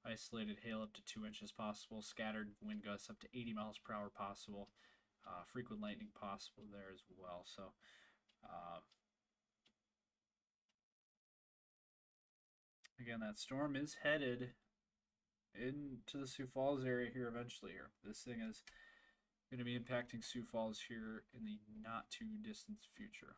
Isolated hail up to 2 inches possible. Scattered wind gusts up to 80 miles per hour possible. Frequent lightning possible there as well. So again, that storm is headed into the Sioux Falls area here eventually here. This thing is going to be impacting Sioux Falls here in the not too distant future.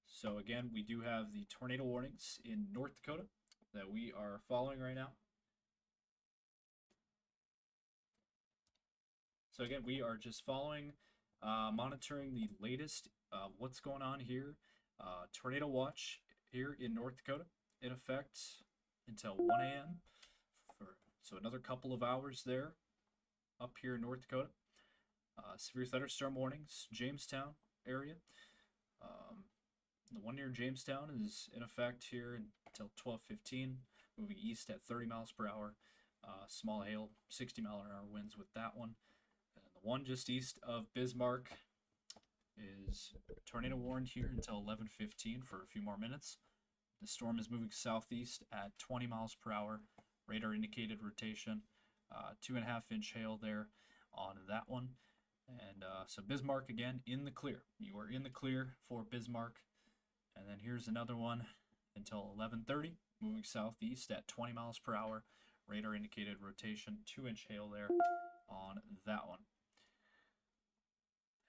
So again, we do have the tornado warnings in North Dakota that we are following right now. So again, we are just following, monitoring the latest what's going on here. Tornado watch here in North Dakota in effect until 1 a.m. So another couple of hours there up here in North Dakota. Severe thunderstorm warnings, Jamestown area. The one near Jamestown is in effect here until 12:15, moving east at 30 miles per hour. Small hail, 60-mile-an-hour winds with that one. And the one just east of Bismarck is tornado warned here until 11:15 for a few more minutes. The storm is moving southeast at 20 miles per hour. Radar indicated rotation. 2.5-inch hail there on that one. And so Bismarck again in the clear. You are in the clear for Bismarck. And then here's another one until 11:30, moving southeast at 20 miles per hour. Radar indicated rotation, 2-inch hail there on that one.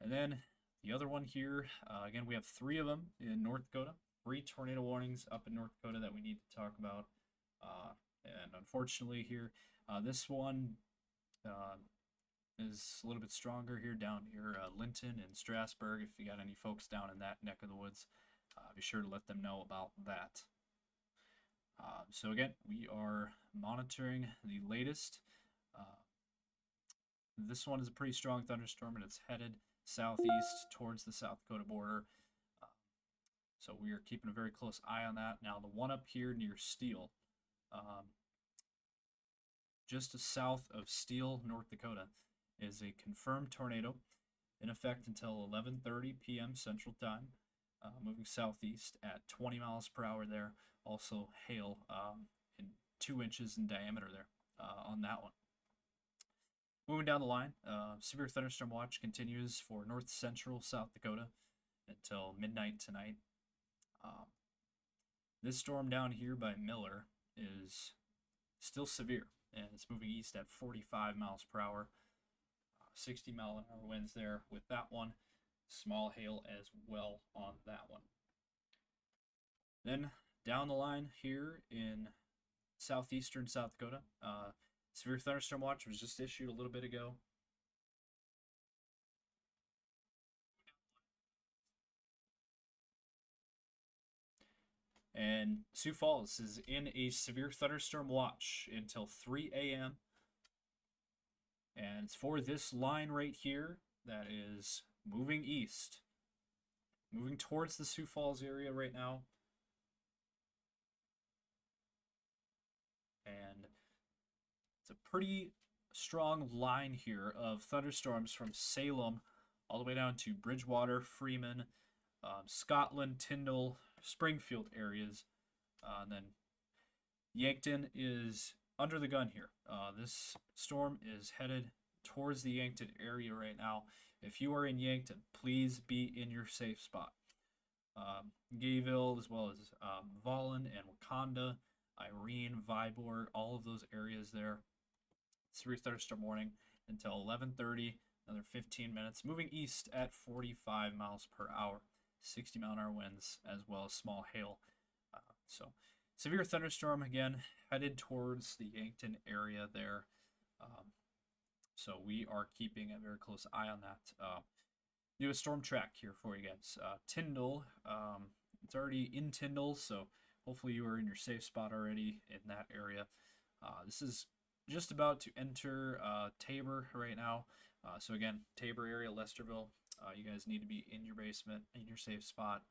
And then the other one here, again, we have 3 of them in North Dakota. 3 tornado warnings up in North Dakota that we need to talk about. And unfortunately here, this one is a little bit stronger here down near Linton and Strasburg. If you got any folks down in that neck of the woods, be sure to let them know about that. So again, we are monitoring the latest. This one is a pretty strong thunderstorm, and it's headed southeast towards the South Dakota border. So we are keeping a very close eye on that. Now the one up here near Steele, just south of Steele, North Dakota, is a confirmed tornado in effect until 11:30 p.m. Central Time. Moving southeast at 20 miles per hour there. Also hail in 2 inches in diameter there on that one. Moving down the line, severe thunderstorm watch continues for north central South Dakota until midnight tonight. This storm down here by Miller is still severe, and it's moving east at 45 miles per hour. 60-mile-an-hour winds there with that one. Small hail as well on that one. Then down the line here in southeastern South Dakota, severe thunderstorm watch was just issued a little bit ago. And Sioux Falls is in a severe thunderstorm watch until 3 a.m. And it's for this line right here that is moving east, moving towards the Sioux Falls area right now. And it's a pretty strong line here of thunderstorms from Salem all the way down to Bridgewater, Freeman, Scotland, Tyndall, Springfield areas. And then Yankton is under the gun here. This storm is headed towards the Yankton area right now. If you are in Yankton, please be in your safe spot. Gayville, as well as Volin and Wakanda, Irene, Viborg, all of those areas there. Severe thunderstorm warning until 11:30, another 15 minutes. Moving east at 45 miles per hour, 60-mile-an-hour winds, as well as small hail. So severe thunderstorm again headed towards the Yankton area there. So we are keeping a very close eye on that. Do a storm track here for you guys. Tyndall, it's already in Tyndall, so hopefully you are in your safe spot already in that area. This is just about to enter Tabor right now. So again, Tabor area, Lesterville, you guys need to be in your basement, in your safe spot.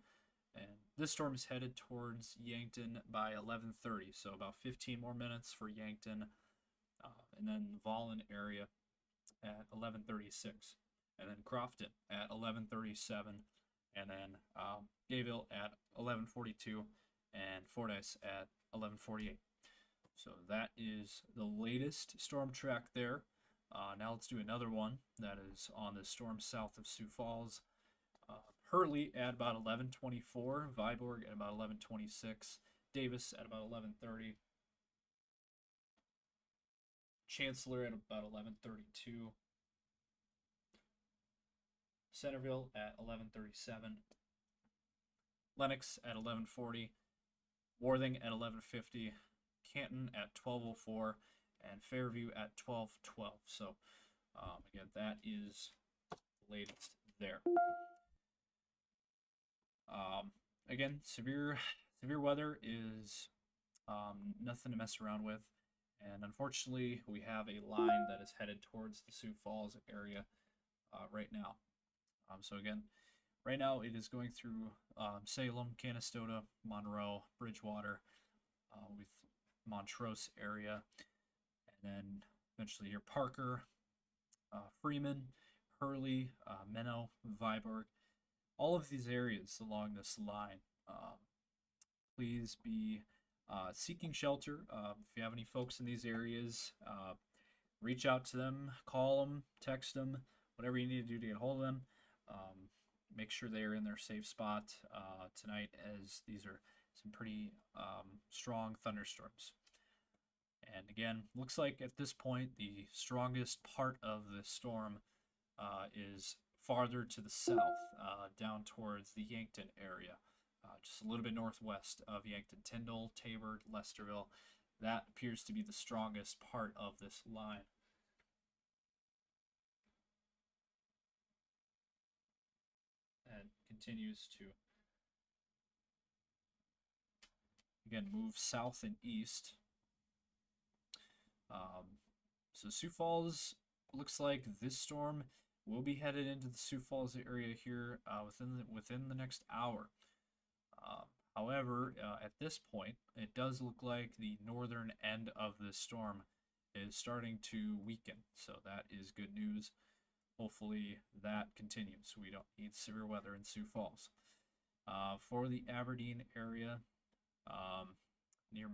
And this storm is headed towards Yankton by 11:30, so about 15 more minutes for Yankton, and then the Volin area at 11:36, and then Crofton at 11:37, and then Gayville at 11:42, and Fordyce at 11:48. So that is the latest storm track there. Now let's do another one that is on the storm south of Sioux Falls. Hurley at about 11:24, Viborg at about 11:26, Davis at about 11:30, Chancellor at about 11:32, Centerville at 11:37, Lenox at 11:40, Worthing at 11:50, Canton at 12:04, and Fairview at 12:12. So again, that is the latest there. Again, severe weather is nothing to mess around with, and unfortunately, we have a line that is headed towards the Sioux Falls area right now. So again, right now it is going through Salem, Canastota, Monroe, Bridgewater, with Montrose area, and then eventually your Parker, Freeman, Hurley, Menno, Viborg, all of these areas along this line. Please be seeking shelter. If you have any folks in these areas, reach out to them, call them, text them, whatever you need to do to get a hold of them. Make sure they are in their safe spot tonight, as these are some pretty strong thunderstorms. And again, looks like at this point the strongest part of the storm is farther to the south, down towards the Yankton area, just a little bit northwest of Yankton, Tyndall, Tabor, Lesterville. That appears to be the strongest part of this line. And continues to again move south and east. So Sioux Falls, looks like this storm will be headed into the Sioux Falls area here within the next hour. However, at this point, it does look like the northern end of this storm is starting to weaken. So that is good news. Hopefully that continues. We don't need severe weather in Sioux Falls. For the Aberdeen area, near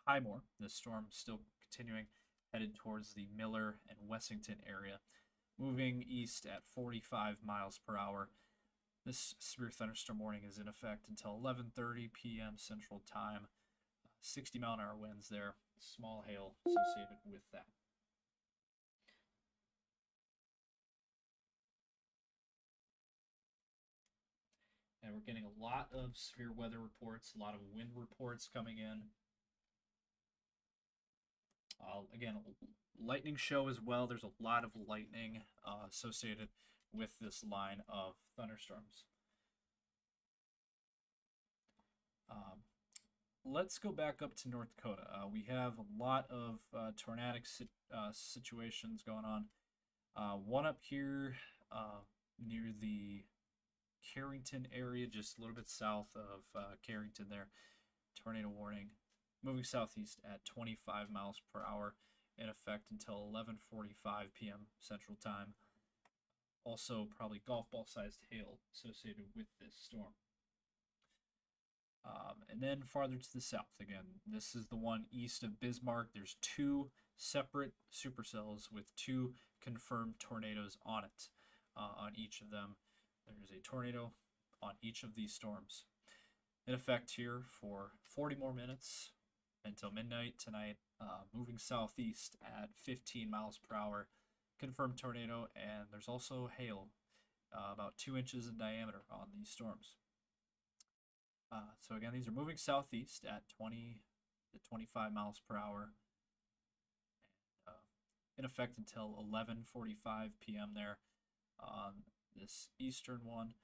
Highmore, the storm still continuing, headed towards the Miller and Wessington area, moving east at 45 miles per hour. This severe thunderstorm warning is in effect until 11:30 p.m. Central Time. 60-mile-an-hour winds there, small hail associated with that. And we're getting a lot of severe weather reports, a lot of wind reports coming in. Again, lightning show as well. There's a lot of lightning associated with this line of thunderstorms. Let's go back up to North Dakota. We have a lot of tornadic situations going on. One up here near the Carrington area, just a little bit south of Carrington there. Tornado warning moving southeast at 25 miles per hour, in effect until 11:45 p.m. Central Time. Also, probably golf ball sized hail associated with this storm. And then farther to the south, again, this is the one east of Bismarck. There's two separate supercells with two confirmed tornadoes on it. On each of them, there's a tornado on each of these storms. In effect here for 40 more minutes until midnight tonight, moving southeast at 15 miles per hour. Confirmed tornado, and there's also hail, about 2 inches in diameter on these storms. So again, these are moving southeast at 20 to 25 miles per hour. In effect until 11:45 p.m. there on this eastern one.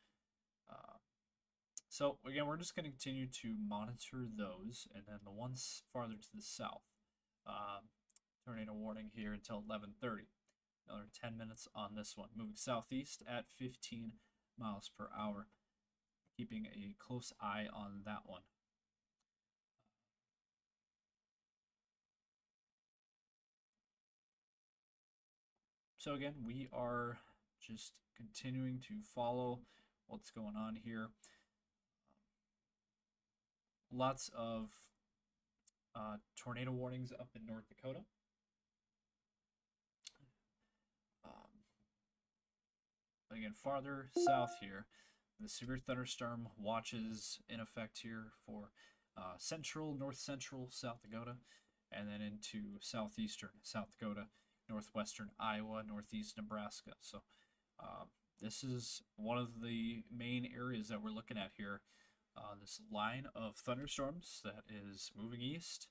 So again, we're just going to continue to monitor those, and then the ones farther to the south. Tornado warning here until 11:30. Another 10 minutes on this one. Moving southeast at 15 miles per hour. Keeping a close eye on that one. So again, we are just continuing to follow what's going on here. Lots of tornado warnings up in North Dakota. Again, farther south here, the severe thunderstorm watches in effect here for central, north central South Dakota, and then into southeastern South Dakota, northwestern Iowa, northeast Nebraska. So this is one of the main areas that we're looking at here. This line of thunderstorms that is moving east,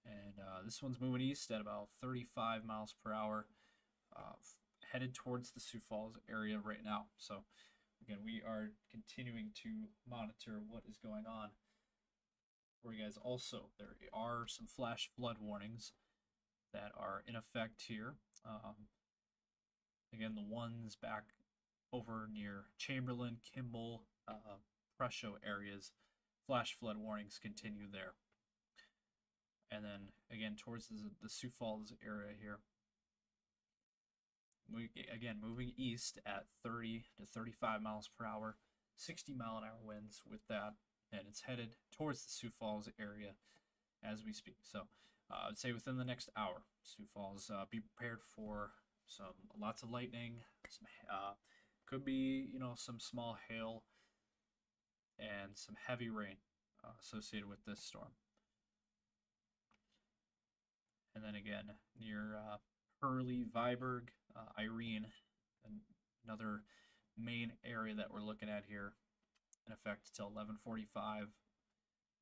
and this one's moving east at about 35 miles per hour, headed towards the Sioux Falls area right now. So again, we are continuing to monitor what is going on for you guys. Also, there are some flash flood warnings that are in effect here. Again, the ones back over near Chamberlain, Kimball, Presho areas, flash flood warnings continue there. And then again towards the Sioux Falls area here. Again, moving east at 30 to 35 miles per hour, 60-mile-an-hour winds with that, and it's headed towards the Sioux Falls area as we speak. So I would say within the next hour, Sioux Falls, be prepared for lots of lightning, could be some small hail, and some heavy rain associated with this storm. And then again, near Hurley, Viborg, Irene, another main area that we're looking at here, in effect till 11:45.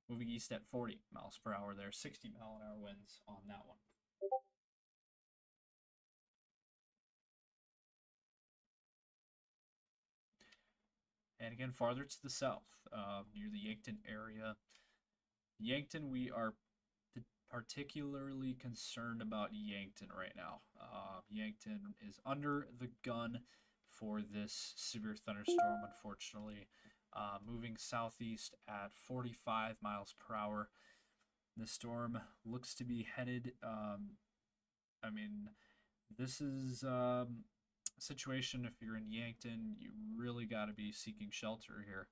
Moving east at 40 miles per hour there, 60-mile-an-hour winds on that one. And again, farther to the south, near the Yankton area. Yankton, we are particularly concerned about Yankton right now. Yankton is under the gun for this severe thunderstorm, unfortunately. Moving southeast at 45 miles per hour. The storm looks to be headed, this is a situation, if you're in Yankton, you really got to be seeking shelter here.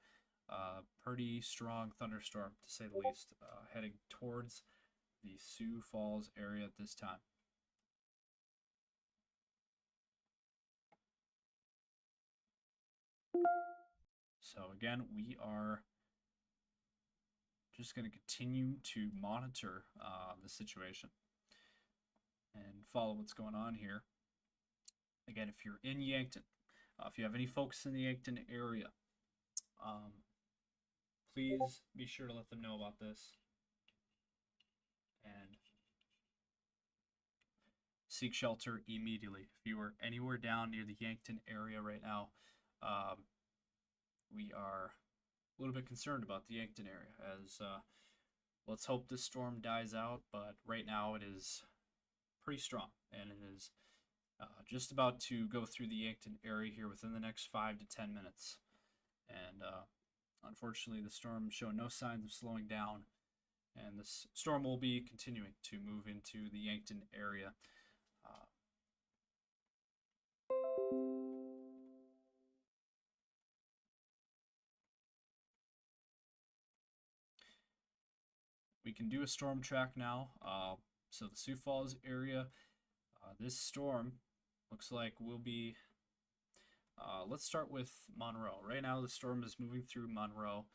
Pretty strong thunderstorm, to say the least, heading towards the Sioux Falls area at this time. So again, we are just going to continue to monitor the situation and follow what's going on here. Again, if you're in Yankton, if you have any folks in the Yankton area, please be sure to let them know about this and seek shelter immediately. If you are anywhere down near the Yankton area right now, we are a little bit concerned about the Yankton area, as let's hope this storm dies out, but right now it is pretty strong, and it is just about to go through the Yankton area here within the next 5 to 10 minutes. And unfortunately, the storm showed no signs of slowing down, and this storm will be continuing to move into the Yankton area. We can do a storm track now. So the Sioux Falls area, this storm looks like will be, let's start with Monroe. Right now the storm is moving through Monroe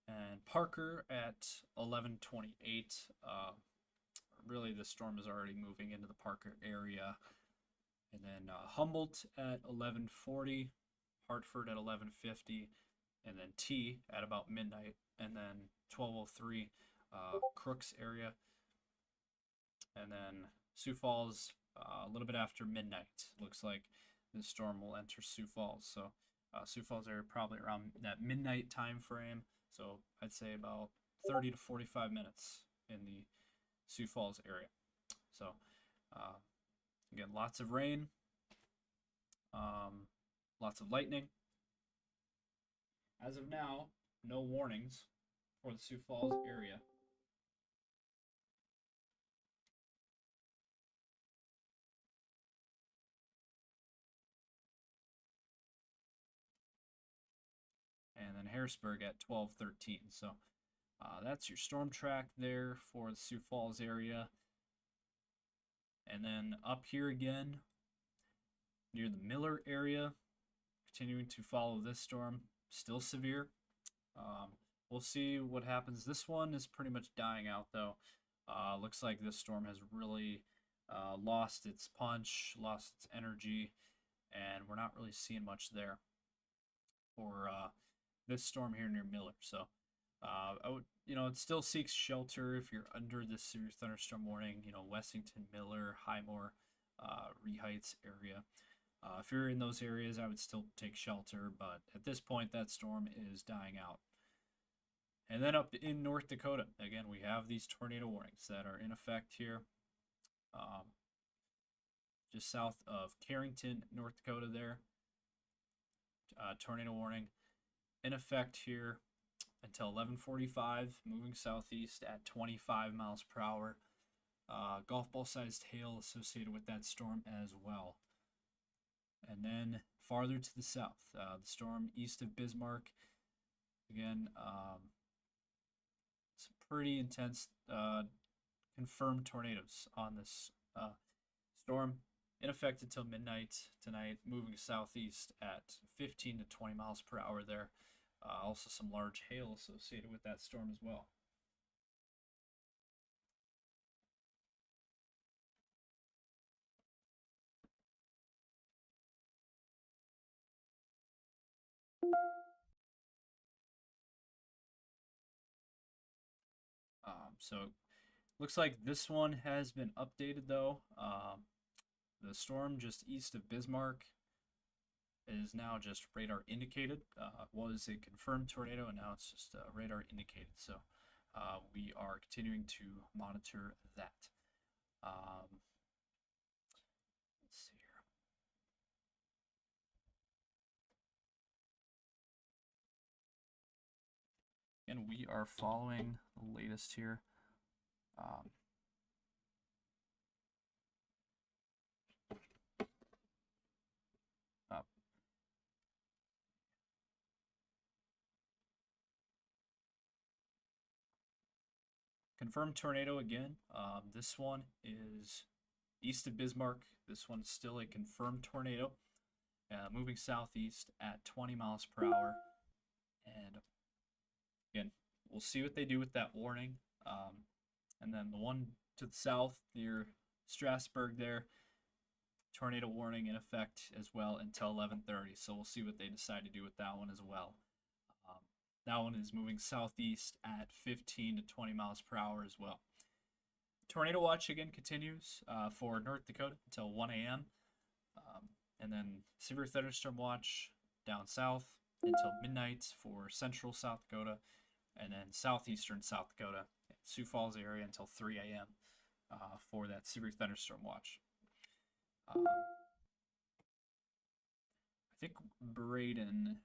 and Parker at 11:28. Really the storm is already moving into the Parker area. And then Humboldt at 11:40, Hartford at 11:50, and then T at about midnight, and then 12:03, Crooks area, and then Sioux Falls a little bit after midnight. Looks like this storm will enter Sioux Falls. So Sioux Falls area probably around that midnight time frame. So I'd say about 30 to 45 minutes in the Sioux Falls area. So again, lots of rain, lots of lightning. As of now, no warnings for the Sioux Falls area. And then Harrisburg at 12:13. So that's your storm track there for the Sioux Falls area. And then up here again, near the Miller area, continuing to follow this storm, still severe. We'll see what happens. This one is pretty much dying out, though. Looks like this storm has really lost its punch, lost its energy, and we're not really seeing much there. for this storm here near Miller. So I would, it still seeks shelter if you're under this severe thunderstorm warning. Wessington, Miller, Highmore, Ree Heights area. If you're in those areas, I would still take shelter, but at this point, that storm is dying out. And then up in North Dakota, again, we have these tornado warnings that are in effect here. Just south of Carrington, North Dakota there. Tornado warning in effect here until 11:45, moving southeast at 25 miles per hour. Golf ball sized hail associated with that storm as well. And then farther to the south, the storm east of Bismarck. Again, some pretty intense confirmed tornadoes on this storm. In effect until midnight tonight, moving southeast at 15 to 20 miles per hour there. Also some large hail associated with that storm as well. So looks like this one has been updated though. The storm just east of Bismarck is now just radar indicated. It was a confirmed tornado, and now it's just radar indicated. So we are continuing to monitor that. Let's see here. And we are following the latest here. Confirmed tornado again. This one is east of Bismarck. This one's still a confirmed tornado. Moving southeast at 20 miles per hour. And again, we'll see what they do with that warning. And then the one to the south near Strasburg there, tornado warning in effect as well until 11:30. So we'll see what they decide to do with that one as well. That one is moving southeast at 15 to 20 miles per hour as well. Tornado watch again continues for North Dakota until 1 a.m. And then severe thunderstorm watch down south until midnight for central South Dakota, and then southeastern South Dakota, Sioux Falls area until 3 a.m. For that severe thunderstorm watch. I think Braden,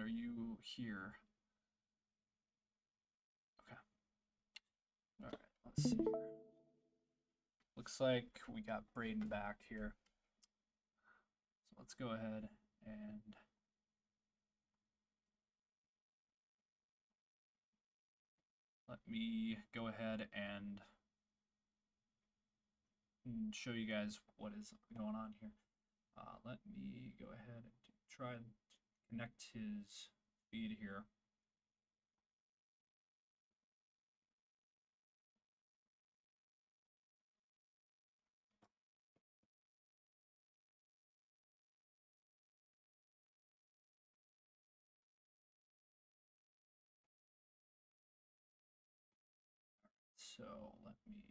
are you here? Okay. All right, let's see here. Looks like we got Braden back here. So let's go ahead and let me go ahead and show you guys what is going on here. Let me go ahead and try and connect his feed here. So let me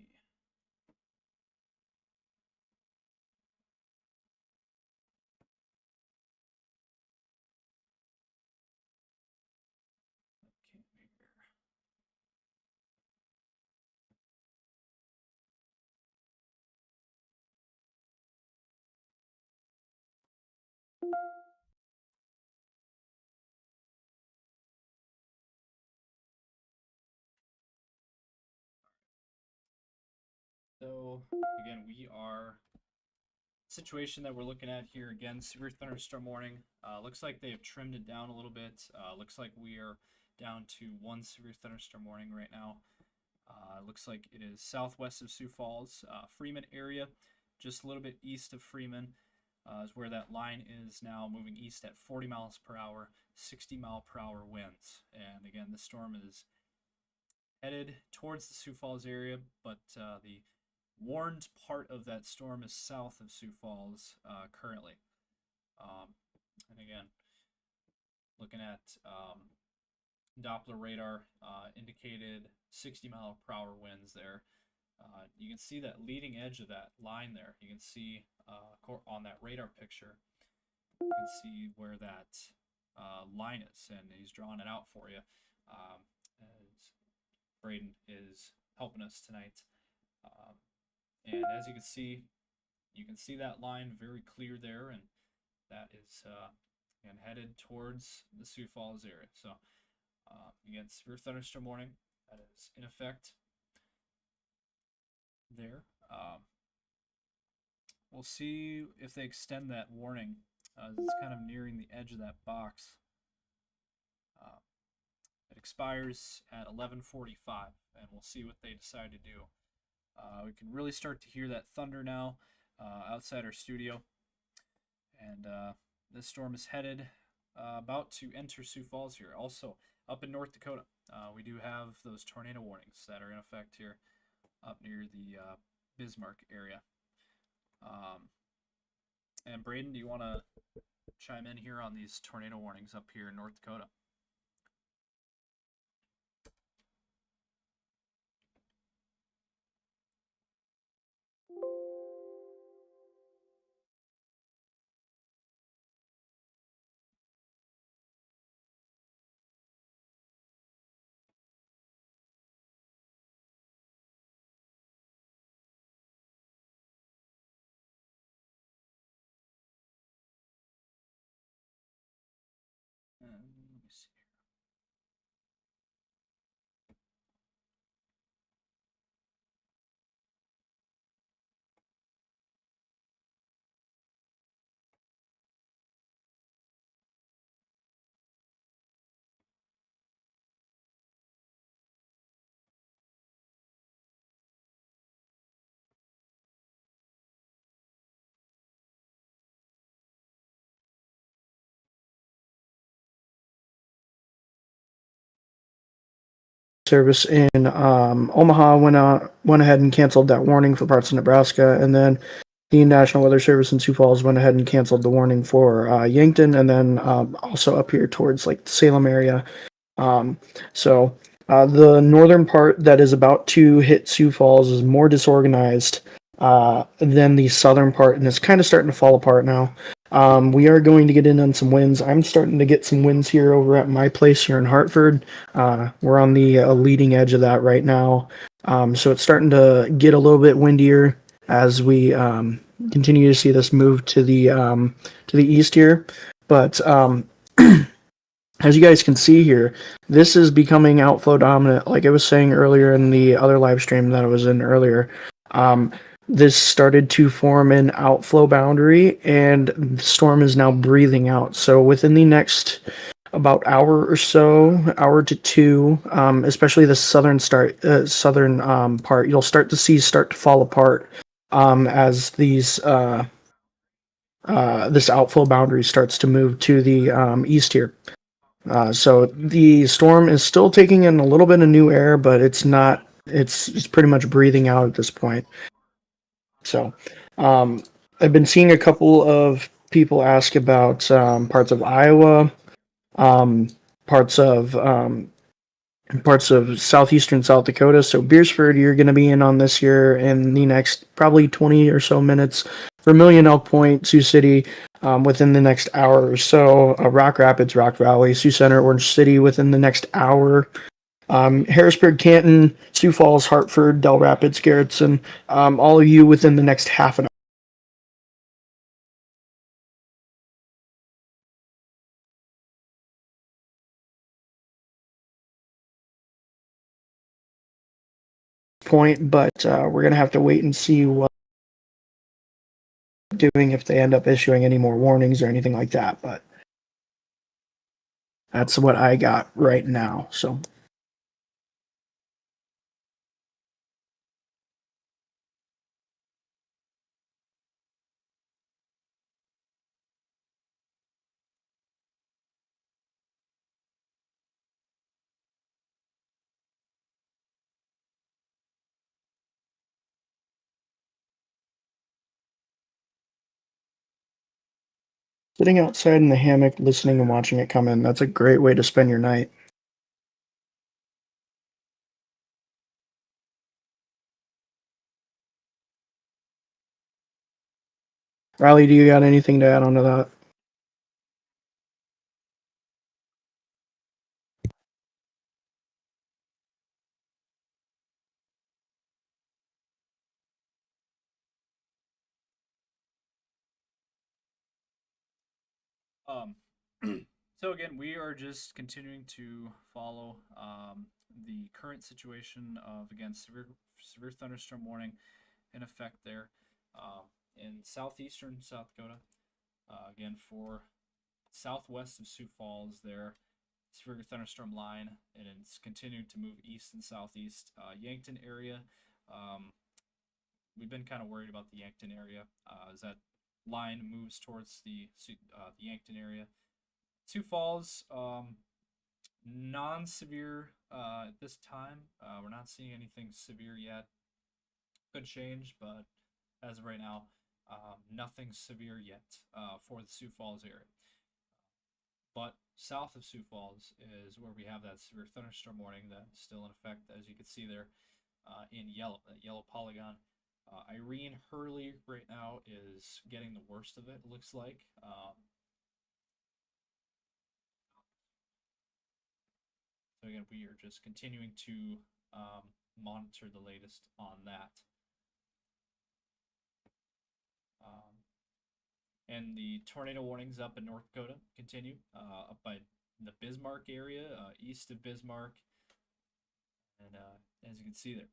So again, we are situation that we're looking at here again, severe thunderstorm warning. Looks like they have trimmed it down a little bit. Looks like we are down to one severe thunderstorm warning right now. Looks like it is southwest of Sioux Falls, Freeman area, just a little bit east of Freeman is where that line is now, moving east at 40 miles per hour, 60 mile per hour winds. And again, the storm is headed towards the Sioux Falls area, but the warned part of that storm is south of Sioux Falls currently. And again, looking at Doppler radar indicated 60-mile-per-hour winds there. You can see that leading edge of that line there. You can see on that radar picture, you can see where that line is, and he's drawing it out for you. As Braden is helping us tonight. And as you can see that line very clear there, and that is and headed towards the Sioux Falls area. So again, severe thunderstorm warning that is in effect there. We'll see if they extend that warning. It's kind of nearing the edge of that box. It expires at 11:45, and we'll see what they decide to do. We can really start to hear that thunder now outside our studio, and this storm is headed about to enter Sioux Falls here. Also, up in North Dakota, we do have those tornado warnings that are in effect here up near the Bismarck area. And Braden, do you want to chime in here on these tornado warnings up here in North Dakota? Let me see. Service in Omaha went ahead and canceled that warning for parts of Nebraska, and then the National Weather Service in Sioux Falls went ahead and canceled the warning for Yankton, and then also up here towards like the Salem area. So the northern part that is about to hit Sioux Falls is more disorganized than the southern part, and it's kind of starting to fall apart now. We are going to get in on some winds. I'm starting to get some winds here over at my place here in Hartford. We're on the leading edge of that right now. So it's starting to get a little bit windier as we continue to see this move to the east here. But as you guys can see here, this is becoming outflow dominant. Like I was saying earlier in the other live stream that I was in earlier, this started to form an outflow boundary, and the storm is now breathing out. So within the next about hour or so, hour to two, especially the southern part, you'll start to see start to fall apart as these this outflow boundary starts to move to the east here. So the storm is still taking in a little bit of new air, but it's not. It's pretty much breathing out at this point. So, I've been seeing a couple of people ask about parts of Iowa, um, parts of southeastern South Dakota. So Beersford, you're going to be in on this year in the next probably 20 or so minutes. Vermilion, Elk Point, Sioux City, within the next hour or so. Rock Rapids, Rock Valley, Sioux Center, Orange City within the next hour. Harrisburg, Canton, Sioux Falls, Hartford, Del Rapids, Garrettson, all of you within the next half an hour. Point, but we're going to have to wait and see what doing if they end up issuing any more warnings or anything like that. But that's what I got right now. So Sitting outside in the hammock, listening and watching it come in. That's a great way to spend your night. Riley, do you got anything to add on to that? Um, so again, we are just continuing to follow the current situation of again severe thunderstorm warning in effect there in southeastern South Dakota. Again, for southwest of Sioux Falls, there severe thunderstorm line, and it's continuing to move east and southeast. Yankton area, um, we've been kind of worried about the Yankton area as that line moves towards the Yankton area. Sioux Falls, non-severe at this time. We're not seeing anything severe yet. Could change, but as of right now, nothing severe yet for the Sioux Falls area. But south of Sioux Falls is where we have that severe thunderstorm warning that's still in effect, as you can see there in yellow, that yellow polygon. Irene Hurley right now is getting the worst of it, looks like. So again, we are just continuing to monitor the latest on that. And the tornado warnings up in North Dakota continue up by the Bismarck area, east of Bismarck, and as you can see there,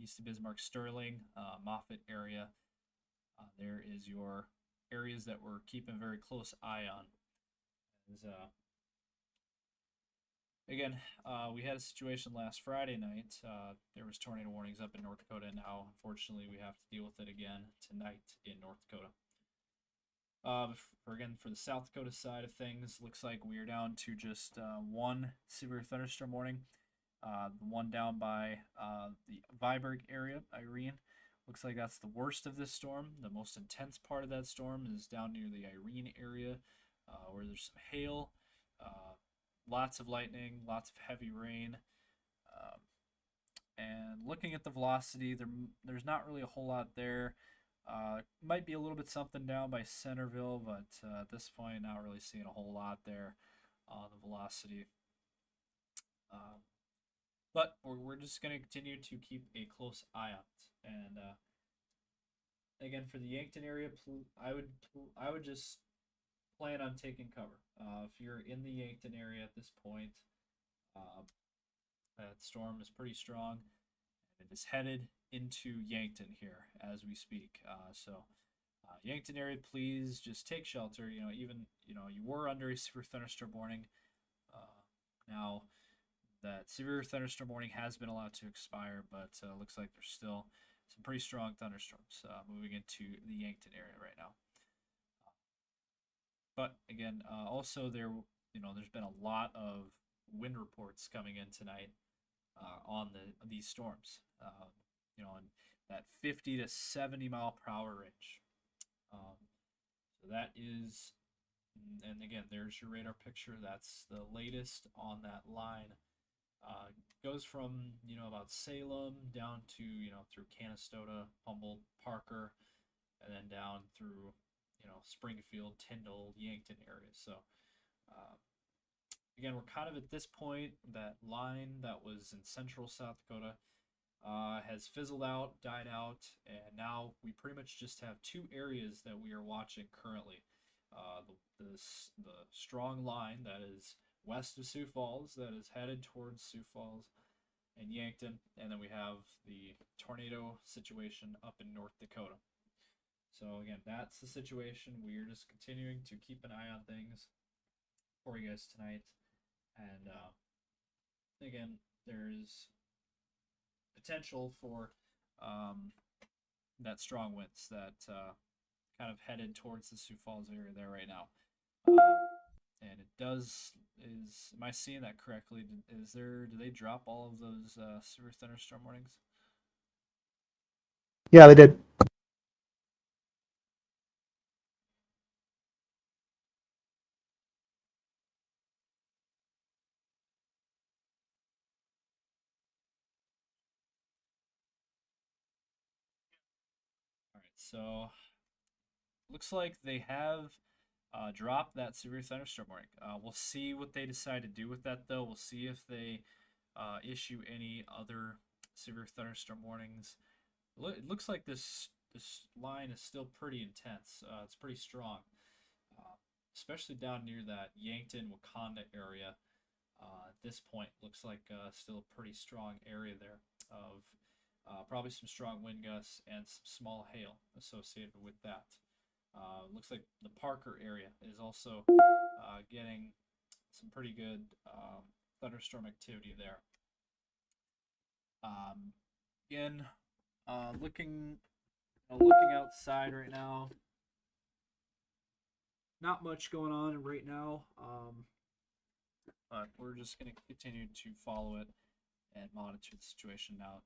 east of Bismarck, Sterling, Moffett area. There is your areas that we're keeping a very close eye on. As, again, we had a situation last Friday night. There was tornado warnings up in North Dakota. Now, unfortunately, we have to deal with it again tonight in North Dakota. For the South Dakota side of things, looks like we are down to just one severe thunderstorm warning. The one down by the Viborg area, Irene. Looks like that's the worst of this storm. The most intense part of that storm is down near the Irene area, where there's some hail, lots of lightning, lots of heavy rain. And looking at the velocity, there's not really a whole lot there. Might be a little bit something down by Centerville, but at this point, not really seeing a whole lot there on the velocity. But we're just going to continue to keep a close eye on it. And again, for the Yankton area, I would just plan on taking cover. If you're in the Yankton area at this point, that storm is pretty strong. It is headed into Yankton here as we speak. Yankton area, please just take shelter. You were under a severe thunderstorm warning. Now that severe thunderstorm warning has been allowed to expire, but looks like there's still some pretty strong thunderstorms moving into the Yankton area right now. But again, also there's been a lot of wind reports coming in tonight on these storms. In that 50 to 70 mile per hour range. So that is, and again, there's your radar picture. That's the latest on that line. Goes from about Salem down to through Canastota, Humboldt, Parker, and then down through Springfield, Tyndall, Yankton area. So again, we're kind of at this point, that line that was in central South Dakota has fizzled out, died out, and now we pretty much just have two areas that we are watching currently. The strong line that is west of Sioux Falls, that is headed towards Sioux Falls and Yankton, and then we have the tornado situation up in North Dakota. So again, that's the situation. We are just continuing to keep an eye on things for you guys tonight. And again, there's potential for that strong winds that kind of headed towards the Sioux Falls area there right now. And it does am I seeing that correctly? Do they drop all of those severe thunderstorm warnings? Yeah, they did. So looks like they have dropped that severe thunderstorm warning. We'll see what they decide to do with that, though. We'll see if they issue any other severe thunderstorm warnings. It looks like this line is still pretty intense. It's pretty strong, especially down near that Yankton, Wakanda area. At this point, looks like still a pretty strong area there of probably some strong wind gusts and some small hail associated with that. Looks like the Parker area is also getting some pretty good thunderstorm activity there. Again, looking outside right now. Not much going on right now, but we're just going to continue to follow it and monitor the situation now.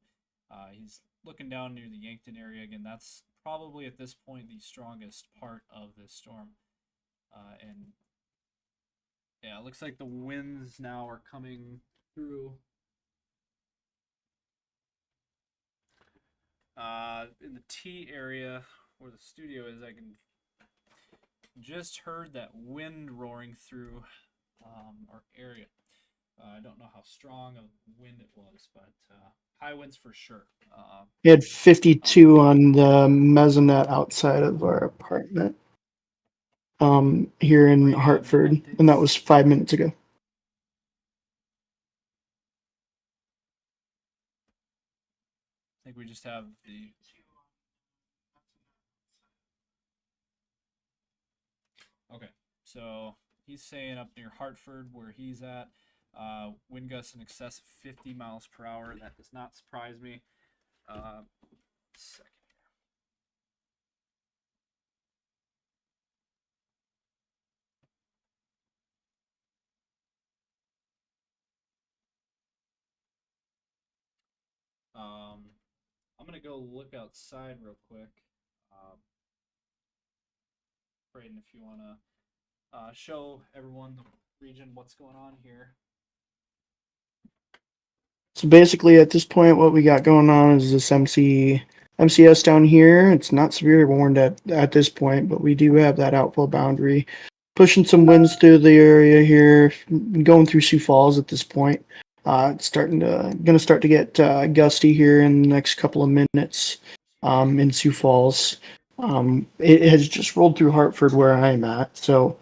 He's looking down near the Yankton area. Again, that's probably at this point the strongest part of this storm. And yeah, it looks like the winds now are coming through. In the T area where the studio is, I can just heard that wind roaring through our area. I don't know how strong of wind it was, but high winds for sure. We had 52 on the mezzanette outside of our apartment here in Hartford, and that was 5 minutes ago. I think we just have the... Okay, so he's saying up near Hartford where he's at, wind gusts in excess of 50 miles per hour. That does not surprise me. Second here. I'm gonna go look outside real quick. Braden, if you wanna show everyone the region what's going on here. So basically, at this point, what we got going on is this MCS down here. It's not severely warned at this point, but we do have that outflow boundary. Pushing some winds through the area here, going through Sioux Falls at this point. It's gonna start to get gusty here in the next couple of minutes in Sioux Falls. It has just rolled through Hartford where I'm at, so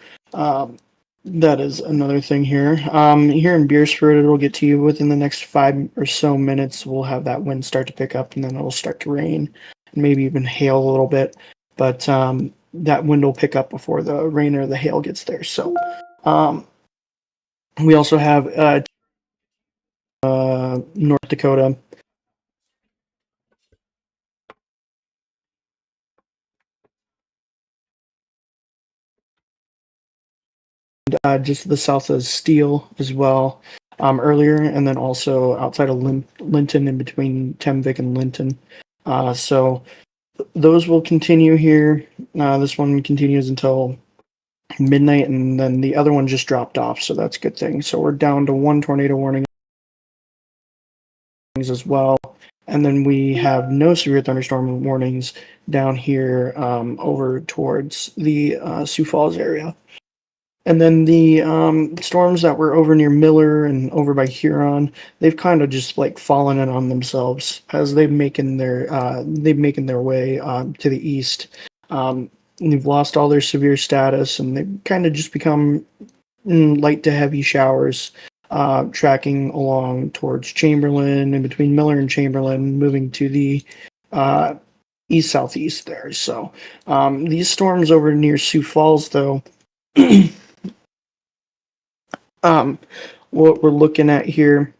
that is another thing here. Here in Beersford, it'll get to you within the next 5 or so minutes. We'll have that wind start to pick up, and then it'll start to rain, and maybe even hail a little bit. But that wind will pick up before the rain or the hail gets there. So we also have North Dakota. Just to the south of Steele as well earlier, and then also outside of Linton, in between Temvick and Linton. So those will continue here. This one continues until midnight, and then the other one just dropped off, so that's a good thing. So we're down to 1 tornado warning as well, and then we have no severe thunderstorm warnings down here over towards the Sioux Falls area. And then the storms that were over near Miller and over by Huron, they've kind of just like fallen in on themselves as they've making their way to the east. They've lost all their severe status, and they've kind of just become light to heavy showers, tracking along towards Chamberlain, in between Miller and Chamberlain, moving to the east southeast there. So these storms over near Sioux Falls, though. What we're looking at here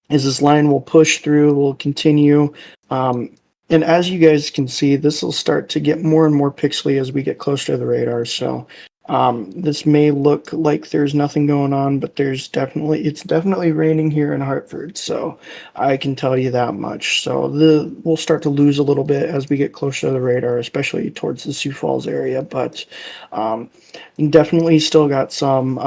is this line will push through, will continue, and as you guys can see, this will start to get more and more pixely as we get closer to the radar. So this may look like there's nothing going on, but it's definitely raining here in Hartford. So I can tell you that much. So we'll start to lose a little bit as we get closer to the radar, especially towards the Sioux Falls area. But definitely still got some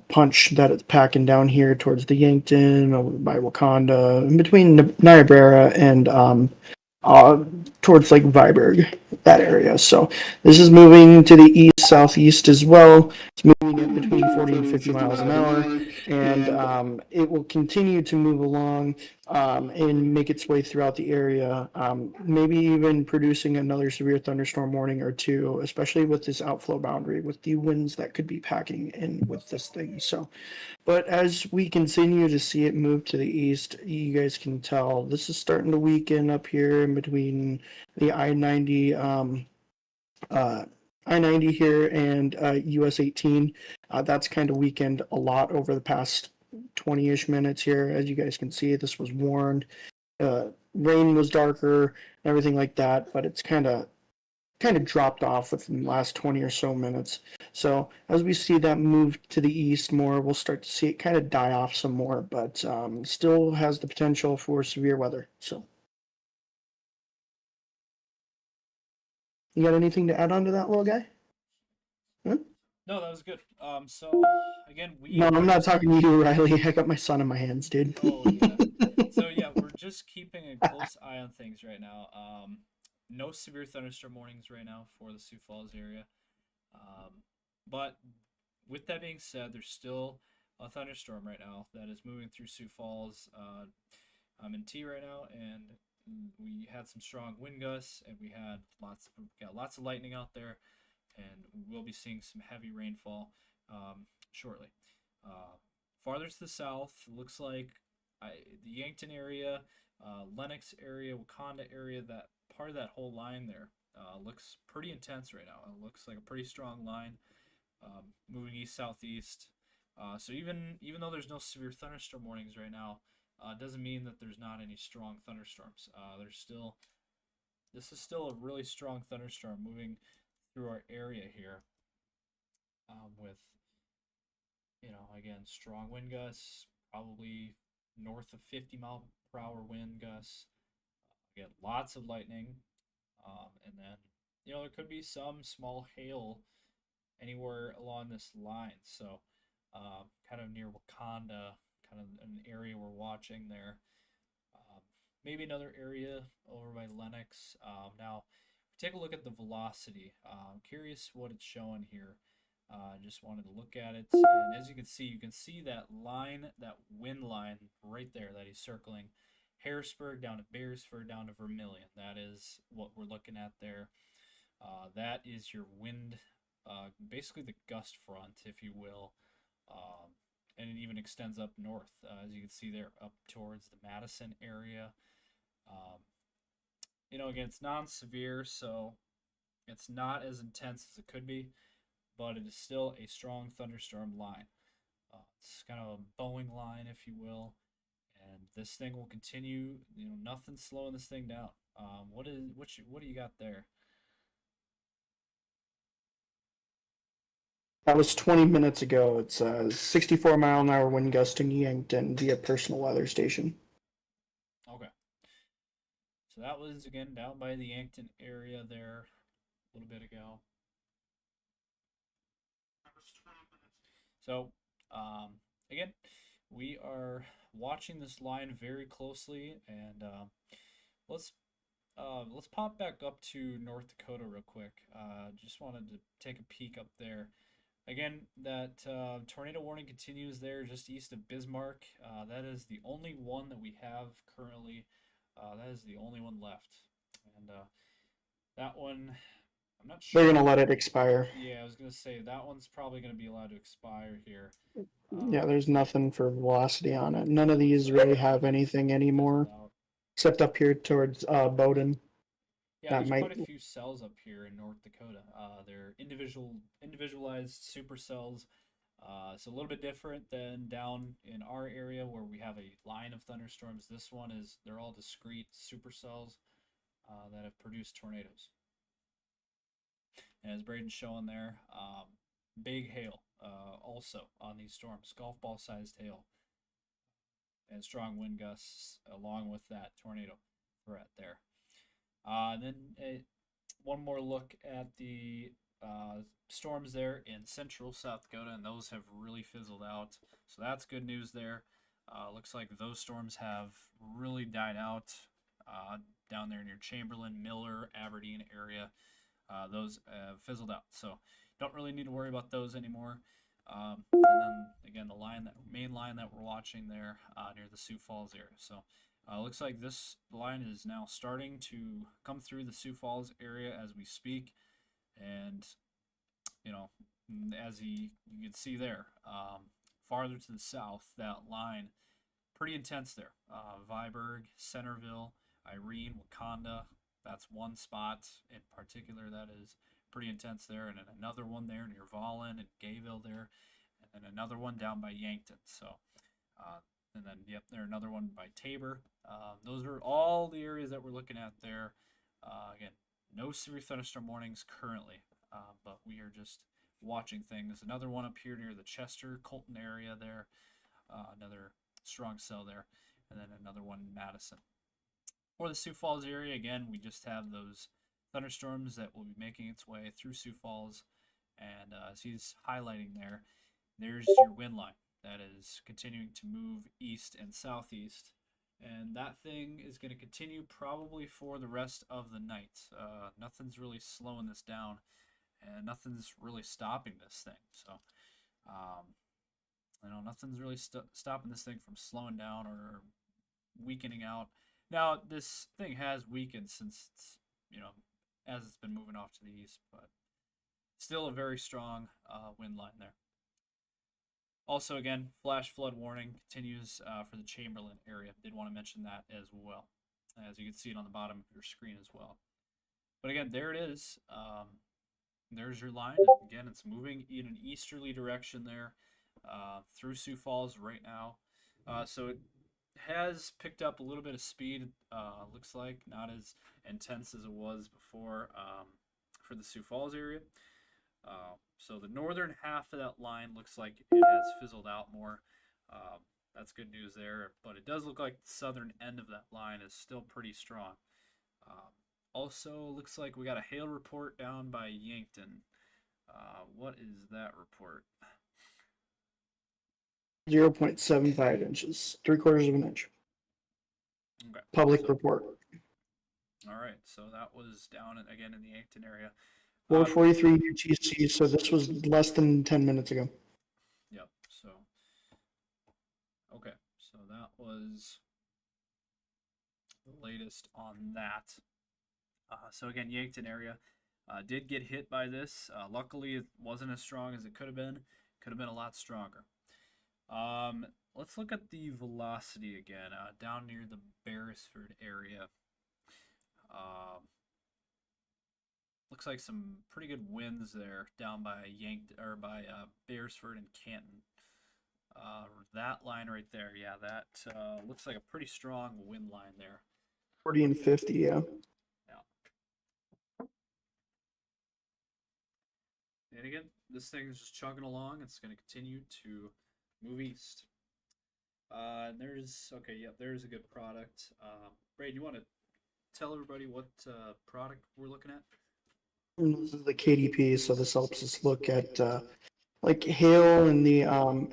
punch that it's packing down here towards the Yankton, over by Wakanda, in between Niobrara and towards like Viborg, that area. So this is moving to the east southeast as well. It's moving at between 40 and 50 miles an hour, and it will continue to move along and make its way throughout the area. Maybe even producing another severe thunderstorm warning or two, especially with this outflow boundary, with the winds that could be packing in with this thing. So but as we continue to see it move to the east, you guys can tell this is starting to weaken up here in between the uh, I-90 here and US 18. That's kind of weakened a lot over the past 20-ish minutes here. As you guys can see, this was warned. Rain was darker, everything like that, but it's kind of dropped off within the last 20 or so minutes. So as we see that move to the east more, we'll start to see it kind of die off some more, but still has the potential for severe weather. So you got anything to add on to that, little guy? Huh? No, that was good. So again, we No, are I'm not just talking to you, Riley. I got my son in my hands, dude. oh yeah. So yeah, we're just keeping a close eye on things right now. No severe thunderstorm warnings right now for the Sioux Falls area. But with that being said, there's still a thunderstorm right now that is moving through Sioux Falls. I'm in T right now, and we had some strong wind gusts, and we got lots of lightning out there, and we will be seeing some heavy rainfall shortly. Uh, Farther to the south, looks like the Yankton area, Lennox area, Wakanda area, that part of that whole line there looks pretty intense right now. It looks like a pretty strong line moving east southeast. So even though there's no severe thunderstorm warnings right now, doesn't mean that there's not any strong thunderstorms. This is still a really strong thunderstorm moving through our area here, with again strong wind gusts, probably north of 50-mile-per-hour wind gusts. Again, lots of lightning, and then there could be some small hail anywhere along this line. So, kind of near Wakanda, kind of an area we're watching there. Maybe another area over by Lennox. Now, take a look at the velocity. I'm curious what it's showing here. Just wanted to look at it, and as you can see that line, that wind line right there that he's circling. Harrisburg down to Beresford down to Vermilion. That is what we're looking at there. That is your wind, basically the gust front, if you will. And it even extends up north, as you can see there, up towards the Madison area. Again, it's non-severe, so it's not as intense as it could be, but it is still a strong thunderstorm line. It's kind of a Boeing line, if you will, and this thing will continue. Nothing's slowing this thing down. What do you got there? That was 20 minutes ago. It's a 64-mile-an-hour wind gust in Yankton via personal weather station. Okay. So that was again down by the Yankton area there a little bit ago. So, again, we are watching this line very closely, and let's pop back up to North Dakota real quick. Just wanted to take a peek up there. Again, that tornado warning continues there just east of Bismarck. That is the only one that we have currently. That is the only one left, and that one, I'm not sure. They're going to let it expire. Yeah, I was going to say that one's probably going to be allowed to expire here. Yeah, there's nothing for velocity on it. None of these really have anything anymore, except up here towards Bowdoin. Yeah, there's quite a few cells up here in North Dakota. They're individualized supercells. It's a little bit different than down in our area where we have a line of thunderstorms. This one they're all discrete supercells that have produced tornadoes. And as Braden's showing there, big hail also on these storms, golf ball sized hail, and strong wind gusts along with that tornado threat there. Then one more look at the storms there in central South Dakota, and those have really fizzled out. So that's good news there. Looks like those storms have really died out down there near Chamberlain, Miller, Aberdeen area. Those fizzled out, so don't really need to worry about those anymore. And then again, the main line that we're watching there near the Sioux Falls area. So looks like this line is now starting to come through the Sioux Falls area as we speak, and you know, as you can see there, farther to the south, that line pretty intense there. Viborg, Centerville, Irene, Wakanda. That's one spot in particular that is pretty intense there, and then another one there near Vollen and Gayville there, and then another one down by Yankton. So, and then yep, there another one by Tabor. Those are all the areas that we're looking at there. Again, no severe thunderstorm warnings currently, but we are just watching things. Another one up here near the Chester, Colton area there. Another strong cell there, and then another one in Madison. For the Sioux Falls area, again, we just have those thunderstorms that will be making its way through Sioux Falls, and as he's highlighting there, there's your wind line that is continuing to move east and southeast, and that thing is going to continue probably for the rest of the night. Nothing's really slowing this down, and nothing's really stopping this thing. So, nothing's really stopping this thing from slowing down or weakening out. Now, this thing has weakened since it's, as it's been moving off to the east, but still a very strong wind line there. Also, again, flash flood warning continues for the Chamberlain area. Did want to mention that as well, as you can see it on the bottom of your screen as well. But again, there it is. There's your line. Again, it's moving in an easterly direction there through Sioux Falls right now. So it has picked up a little bit of speed. Looks like not as intense as it was before for the Sioux Falls area. So the northern half of that line looks like it has fizzled out more. That's good news there. But it does look like the southern end of that line is still pretty strong. Also, looks like we got a hail report down by Yankton. What is that report? 0.75 inches, 3/4 of an inch. Okay. Public report. All right, so that was down again in the Yankton area. 4:43 UTC, so this was less than 10 minutes ago. Yep, so, okay, so that was the latest on that. So again, Yankton area did get hit by this. Luckily, it wasn't as strong as it could have been. Could have been a lot stronger. Let's look at the velocity again, down near the Beresford area. Looks like some pretty good winds there down by Beresford and Canton. That line right there, yeah, that looks like a pretty strong wind line there. 40 and 50, yeah. And again, this thing is just chugging along. It's going to continue to move east. There's a good product. Braden, you want to tell everybody what product we're looking at? This is the KDP, so this helps us look at like hail and the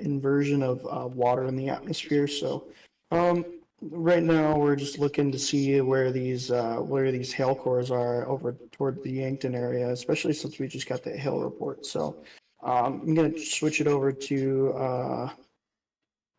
inversion of water in the atmosphere. So right now we're just looking to see where these hail cores are over toward the Yankton area, especially since we just got the hail report. So I'm gonna switch it over to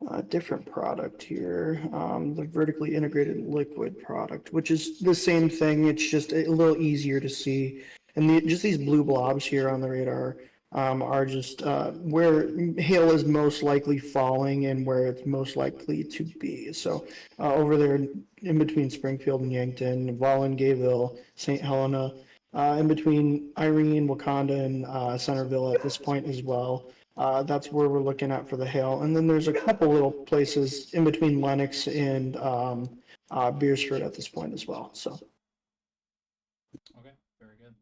a different product here, the vertically integrated liquid product, which is the same thing. It's just a little easier to see. And just these blue blobs here on the radar are just where hail is most likely falling and where it's most likely to be. So over there in between Springfield and Yankton, Vollen, Gayville, St. Helena, in between Irene, Wakanda, and Centerville at this point as well. That's where we're looking at for the hail. And then there's a couple little places in between Lenox and Beresford at this point as well. So. Okay, very good.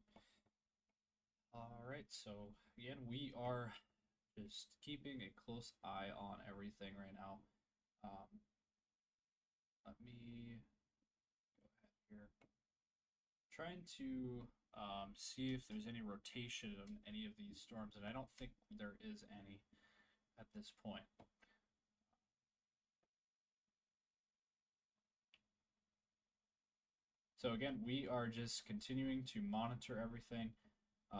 All right, so again, we are just keeping a close eye on everything right now. Let me go ahead here. Trying to see if there's any rotation on any of these storms, and I don't think there is any at this point. So again, we are just continuing to monitor everything.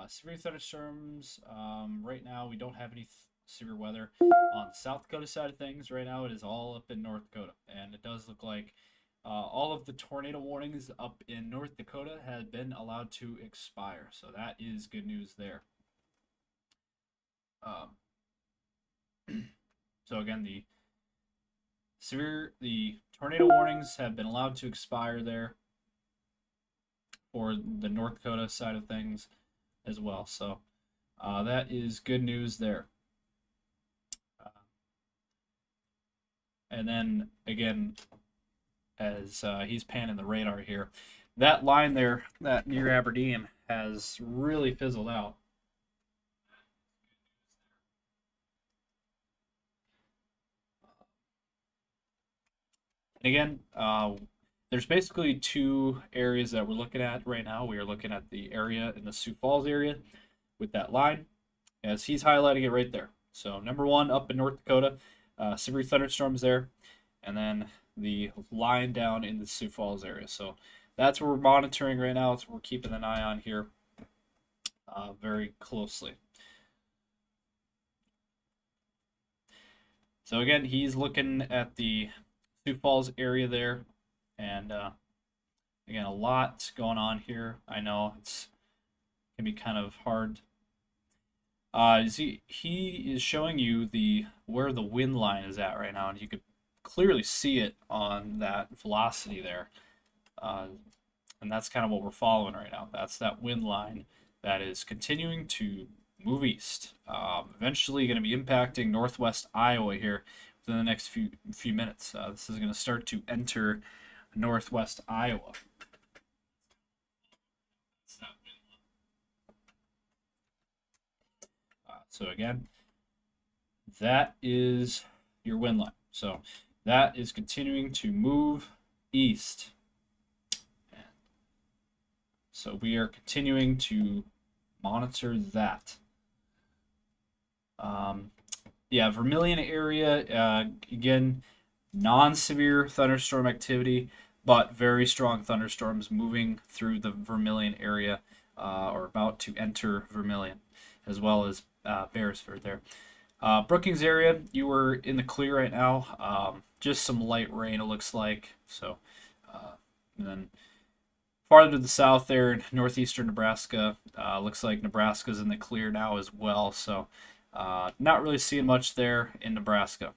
Severe thunderstorms. Right now, we don't have any severe weather on the South Dakota side of things. Right now, it is all up in North Dakota, and it does look like all of the tornado warnings up in North Dakota have been allowed to expire. So that is good news there. So again, the tornado warnings have been allowed to expire there for the North Dakota side of things as well. So that is good news there. And then again, as he's panning the radar here, that line there, that near Aberdeen, has really fizzled out. And again, there's basically two areas that we're looking at right now. We are looking at the area in the Sioux Falls area with that line, as he's highlighting it right there. So number one, up in North Dakota, severe thunderstorms there, and then the line down in the Sioux Falls area. So that's what we're monitoring right now. It's what we're keeping an eye on here very closely. So again, he's looking at the Sioux Falls area there, and again, a lot going on here. I know it's can be kind of hard. He is showing you where the wind line is at right now, and you could clearly see it on that velocity there, and that's kind of what we're following right now. That's that wind line that is continuing to move east. Eventually, going to be impacting northwest Iowa here within the next few minutes. This is going to start to enter northwest Iowa. So again, that is your wind line. So that is continuing to move east. So we are continuing to monitor that. Yeah, Vermilion area, again, non-severe thunderstorm activity, but very strong thunderstorms moving through the Vermilion area, or about to enter Vermilion, as well as Beresford there. Brookings area, you were in the clear right now. Just some light rain, it looks like. So, and then farther to the south there in northeastern Nebraska, looks like Nebraska's in the clear now as well. So, not really seeing much there in Nebraska.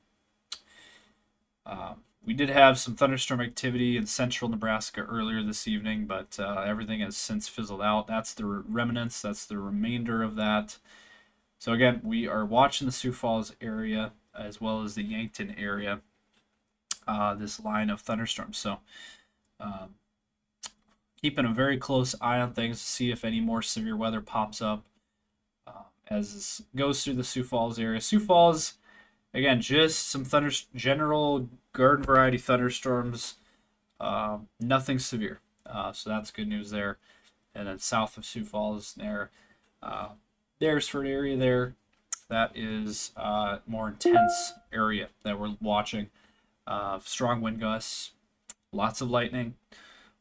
We did have some thunderstorm activity in central Nebraska earlier this evening, but everything has since fizzled out. That's the remnants, that's the remainder of that. So again, we are watching the Sioux Falls area as well as the Yankton area, this line of thunderstorms. So keeping a very close eye on things to see if any more severe weather pops up as this goes through the Sioux Falls area. Sioux Falls, again, just some general garden variety thunderstorms, nothing severe. So that's good news there. And then south of Sioux Falls there, Beresford area there, that is more intense area that we're watching. Strong wind gusts, lots of lightning,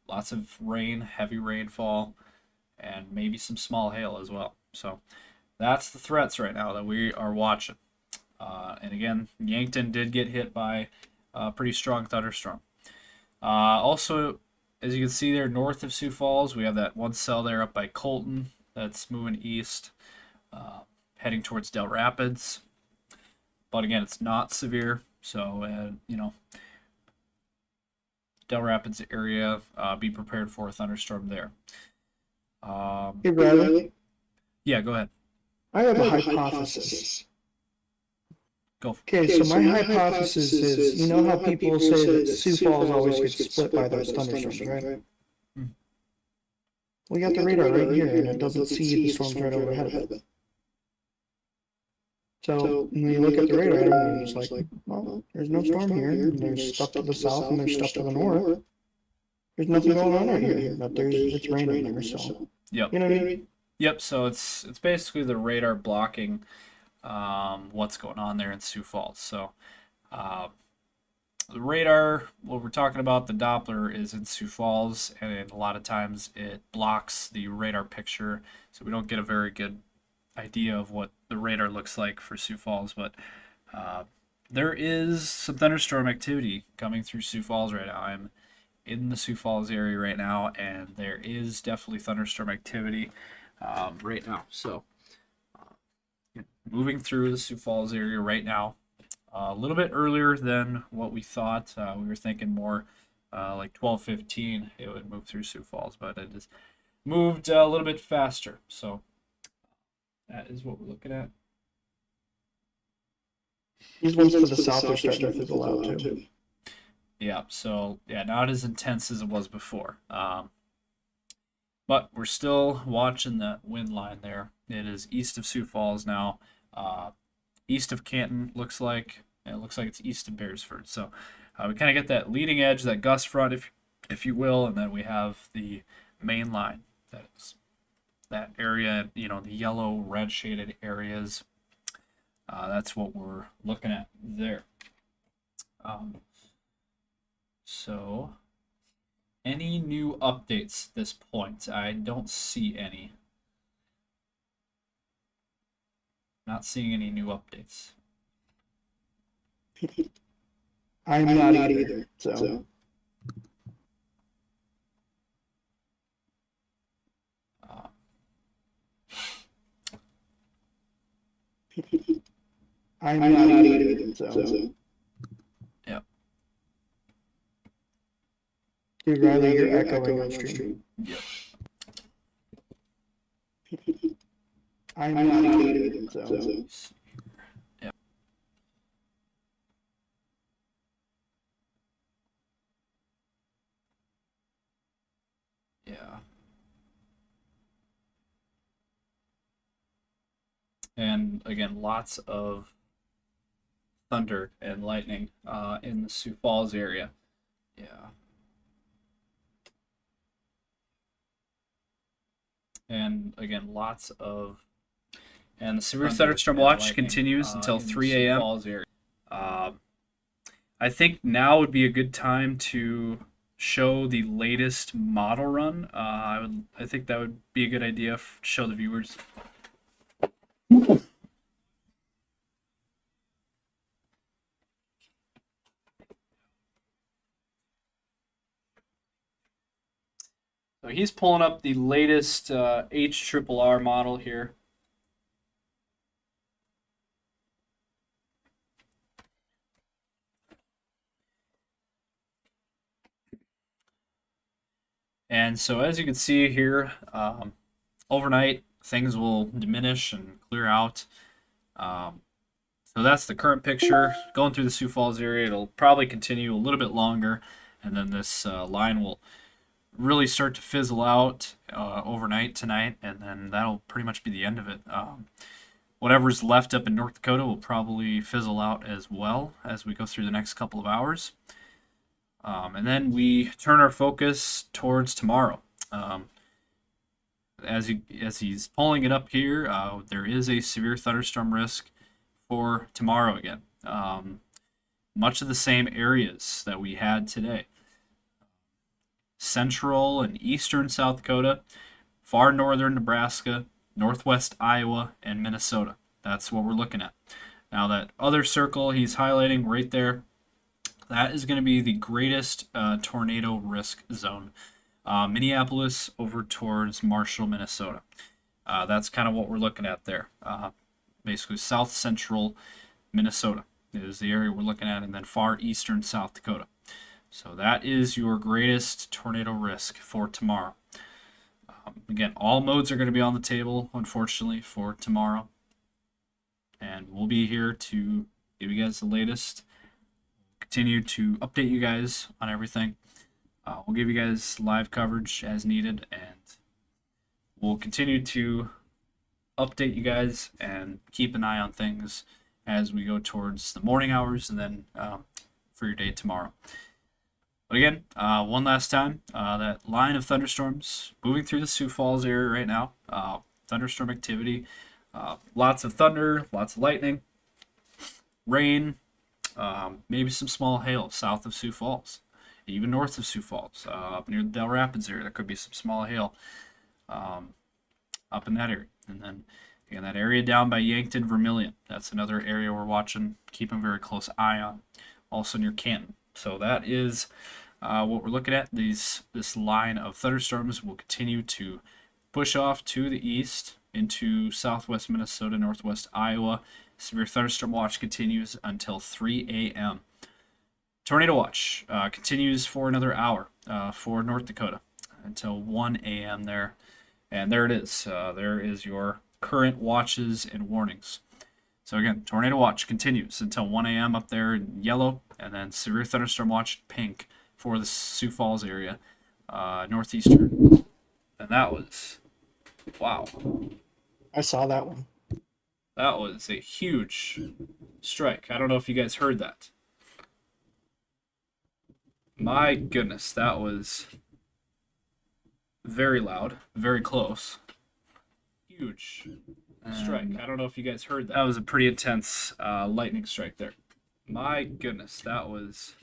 lots of rain, heavy rainfall, and maybe some small hail as well. So that's the threats right now that we are watching. And again, Yankton did get hit by a pretty strong thunderstorm. Also, as you can see there, north of Sioux Falls, we have that one cell there up by Colton that's moving east, heading towards Del Rapids. But again, it's not severe, so Del Rapids area, be prepared for a thunderstorm there. Hey, Bradley. Yeah, go ahead. I have a hypothesis. Go. Okay, so my hypothesis is, you know how people say that Sioux Falls always gets split by those thunderstorms, right? We got the radar right here, and it doesn't see the storms right overhead of it. So when you look at the radar, and you're just like, well, there's no storm here, and there's stuff to the south, and there's stuff to the north. There's nothing going on right here, but it's raining there, so. Yep. You know what I mean? Yep, so it's basically the radar blocking what's going on there in Sioux Falls. So the radar, what we're talking about, the Doppler is in Sioux Falls, and a lot of times it blocks the radar picture, so we don't get a very good idea of what the radar looks like for Sioux Falls. But there is some thunderstorm activity coming through Sioux Falls right now. I'm in the Sioux Falls area right now, and there is definitely thunderstorm activity right now. So moving through the Sioux Falls area right now, a little bit earlier than what we thought. We were thinking more like 12:15 it would move through Sioux Falls, but it has moved a little bit faster. So that is what we're looking at. These ones to the south are starting to fizzle out too. Yeah, so yeah, not as intense as it was before. But we're still watching that wind line there. It is east of Sioux Falls now. East of Canton looks like. It looks like it's east of Beresford. So we kind of get that leading edge, that gust front, if you will, and then we have the main line. That is that area, the yellow, red shaded areas. That's what we're looking at there. So, any new updates at this point? I don't see any. Not seeing any new updates. I'm not either. So. I'm not either. So. Yep. Dude, Riley, you're echoing on stream. Yep. I'm not either. So. Yep. Yeah. And again, lots of thunder and lightning in the Sioux Falls area. Yeah. And again, and the severe thunderstorm watch continues until 3 a.m. I think now would be a good time to show the latest model run. I think that would be a good idea to show the viewers. So he's pulling up the latest HRRR model here. And so as you can see here, overnight things will diminish and clear out. So that's the current picture going through the Sioux Falls area. It'll probably continue a little bit longer, and then this line will really start to fizzle out overnight tonight, and then that'll pretty much be the end of it. Whatever's left up in North Dakota will probably fizzle out as well as we go through the next couple of hours. And then we turn our focus towards tomorrow. As he's pulling it up here, there is a severe thunderstorm risk for tomorrow again. Much of the same areas that we had today. Central and eastern South Dakota, far northern Nebraska, northwest Iowa, and Minnesota. That's what we're looking at. Now that other circle he's highlighting right there, that is going to be the greatest tornado risk zone. Minneapolis over towards Marshall, Minnesota. That's kind of what we're looking at there. Basically south central Minnesota is the area we're looking at, and then far eastern South Dakota. So that is your greatest tornado risk for tomorrow. Again, all modes are going to be on the table, unfortunately, for tomorrow. And we'll be here to give you guys the latest. Continue to update you guys on everything. We'll give you guys live coverage as needed, and we'll continue to update you guys and keep an eye on things as we go towards the morning hours and then for your day tomorrow. But again, one last time, that line of thunderstorms moving through the Sioux Falls area right now. Thunderstorm activity, lots of thunder, lots of lightning, rain, maybe some small hail south of Sioux Falls, even north of Sioux Falls, up near the Del Rapids area. There could be some small hail up in that area. And then again, that area down by Yankton, Vermilion, that's another area we're watching, keeping a very close eye on. Also near Canton. So that is what we're looking at. This line of thunderstorms will continue to push off to the east into southwest Minnesota, northwest Iowa. Severe thunderstorm watch continues until 3 a.m. Tornado watch continues for another hour for North Dakota until 1 a.m. there. And there it is. There is your current watches and warnings. So again, tornado watch continues until 1 a.m. up there in yellow, and then severe thunderstorm watch pink for the Sioux Falls area, northeastern. And that was, wow. I saw that one. That was a huge strike. I don't know if you guys heard that. My goodness, that was very loud, very close. Huge strike. I don't know if you guys heard that. That was a pretty intense lightning strike there. My goodness, that was...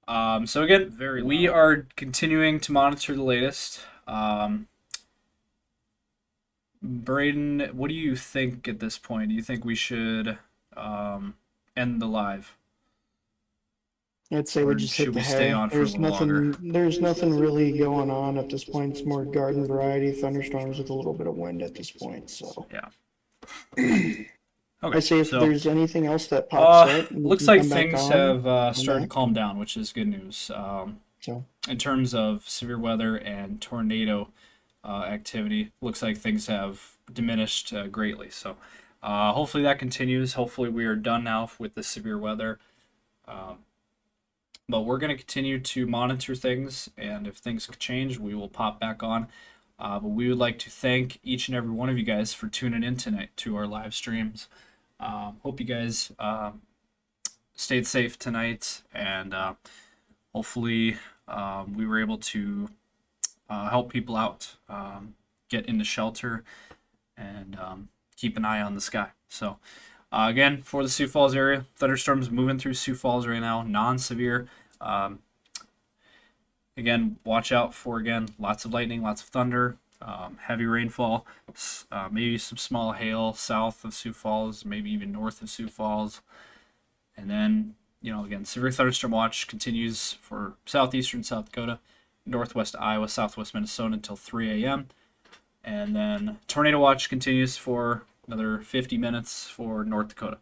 so again, we are continuing to monitor the latest. Braden, what do you think at this point? Do you think we should end the live? I'd say we just hit the hay. There's nothing really going on at this point. It's more garden variety thunderstorms with a little bit of wind at this point. So yeah. Okay. I say if there's anything else that pops up, looks like things have started to calm down, which is good news. In terms of severe weather and tornado activity, looks like things have diminished greatly. So hopefully that continues. Hopefully we are done now with the severe weather. But we're going to continue to monitor things, and if things change, we will pop back on. But we would like to thank each and every one of you guys for tuning in tonight to our live streams. Hope you guys stayed safe tonight, and hopefully we were able to help people out, get into shelter, and keep an eye on the sky. So again, for the Sioux Falls area, thunderstorms moving through Sioux Falls right now, non-severe. Again, watch out for, again, lots of lightning, lots of thunder, heavy rainfall, maybe some small hail south of Sioux Falls, maybe even north of Sioux Falls. And then, again, severe thunderstorm watch continues for southeastern South Dakota, northwest Iowa, southwest Minnesota until 3 a.m. And then tornado watch continues for another 50 minutes for North Dakota.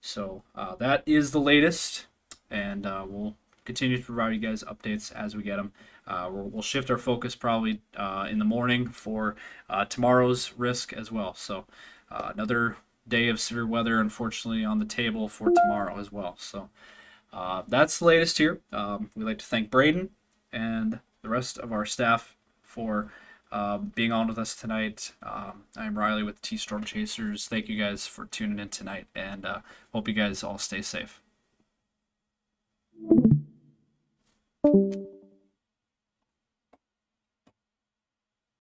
So that is the latest, and we'll continue to provide you guys updates as we get them. We'll shift our focus probably in the morning for tomorrow's risk as well. So another day of severe weather, unfortunately, on the table for tomorrow as well. So that's the latest here. We'd like to thank Braden and the rest of our staff for being on with us tonight. I'm Riley with T-Storm Chasers. Thank you guys for tuning in tonight, and hope you guys all stay safe.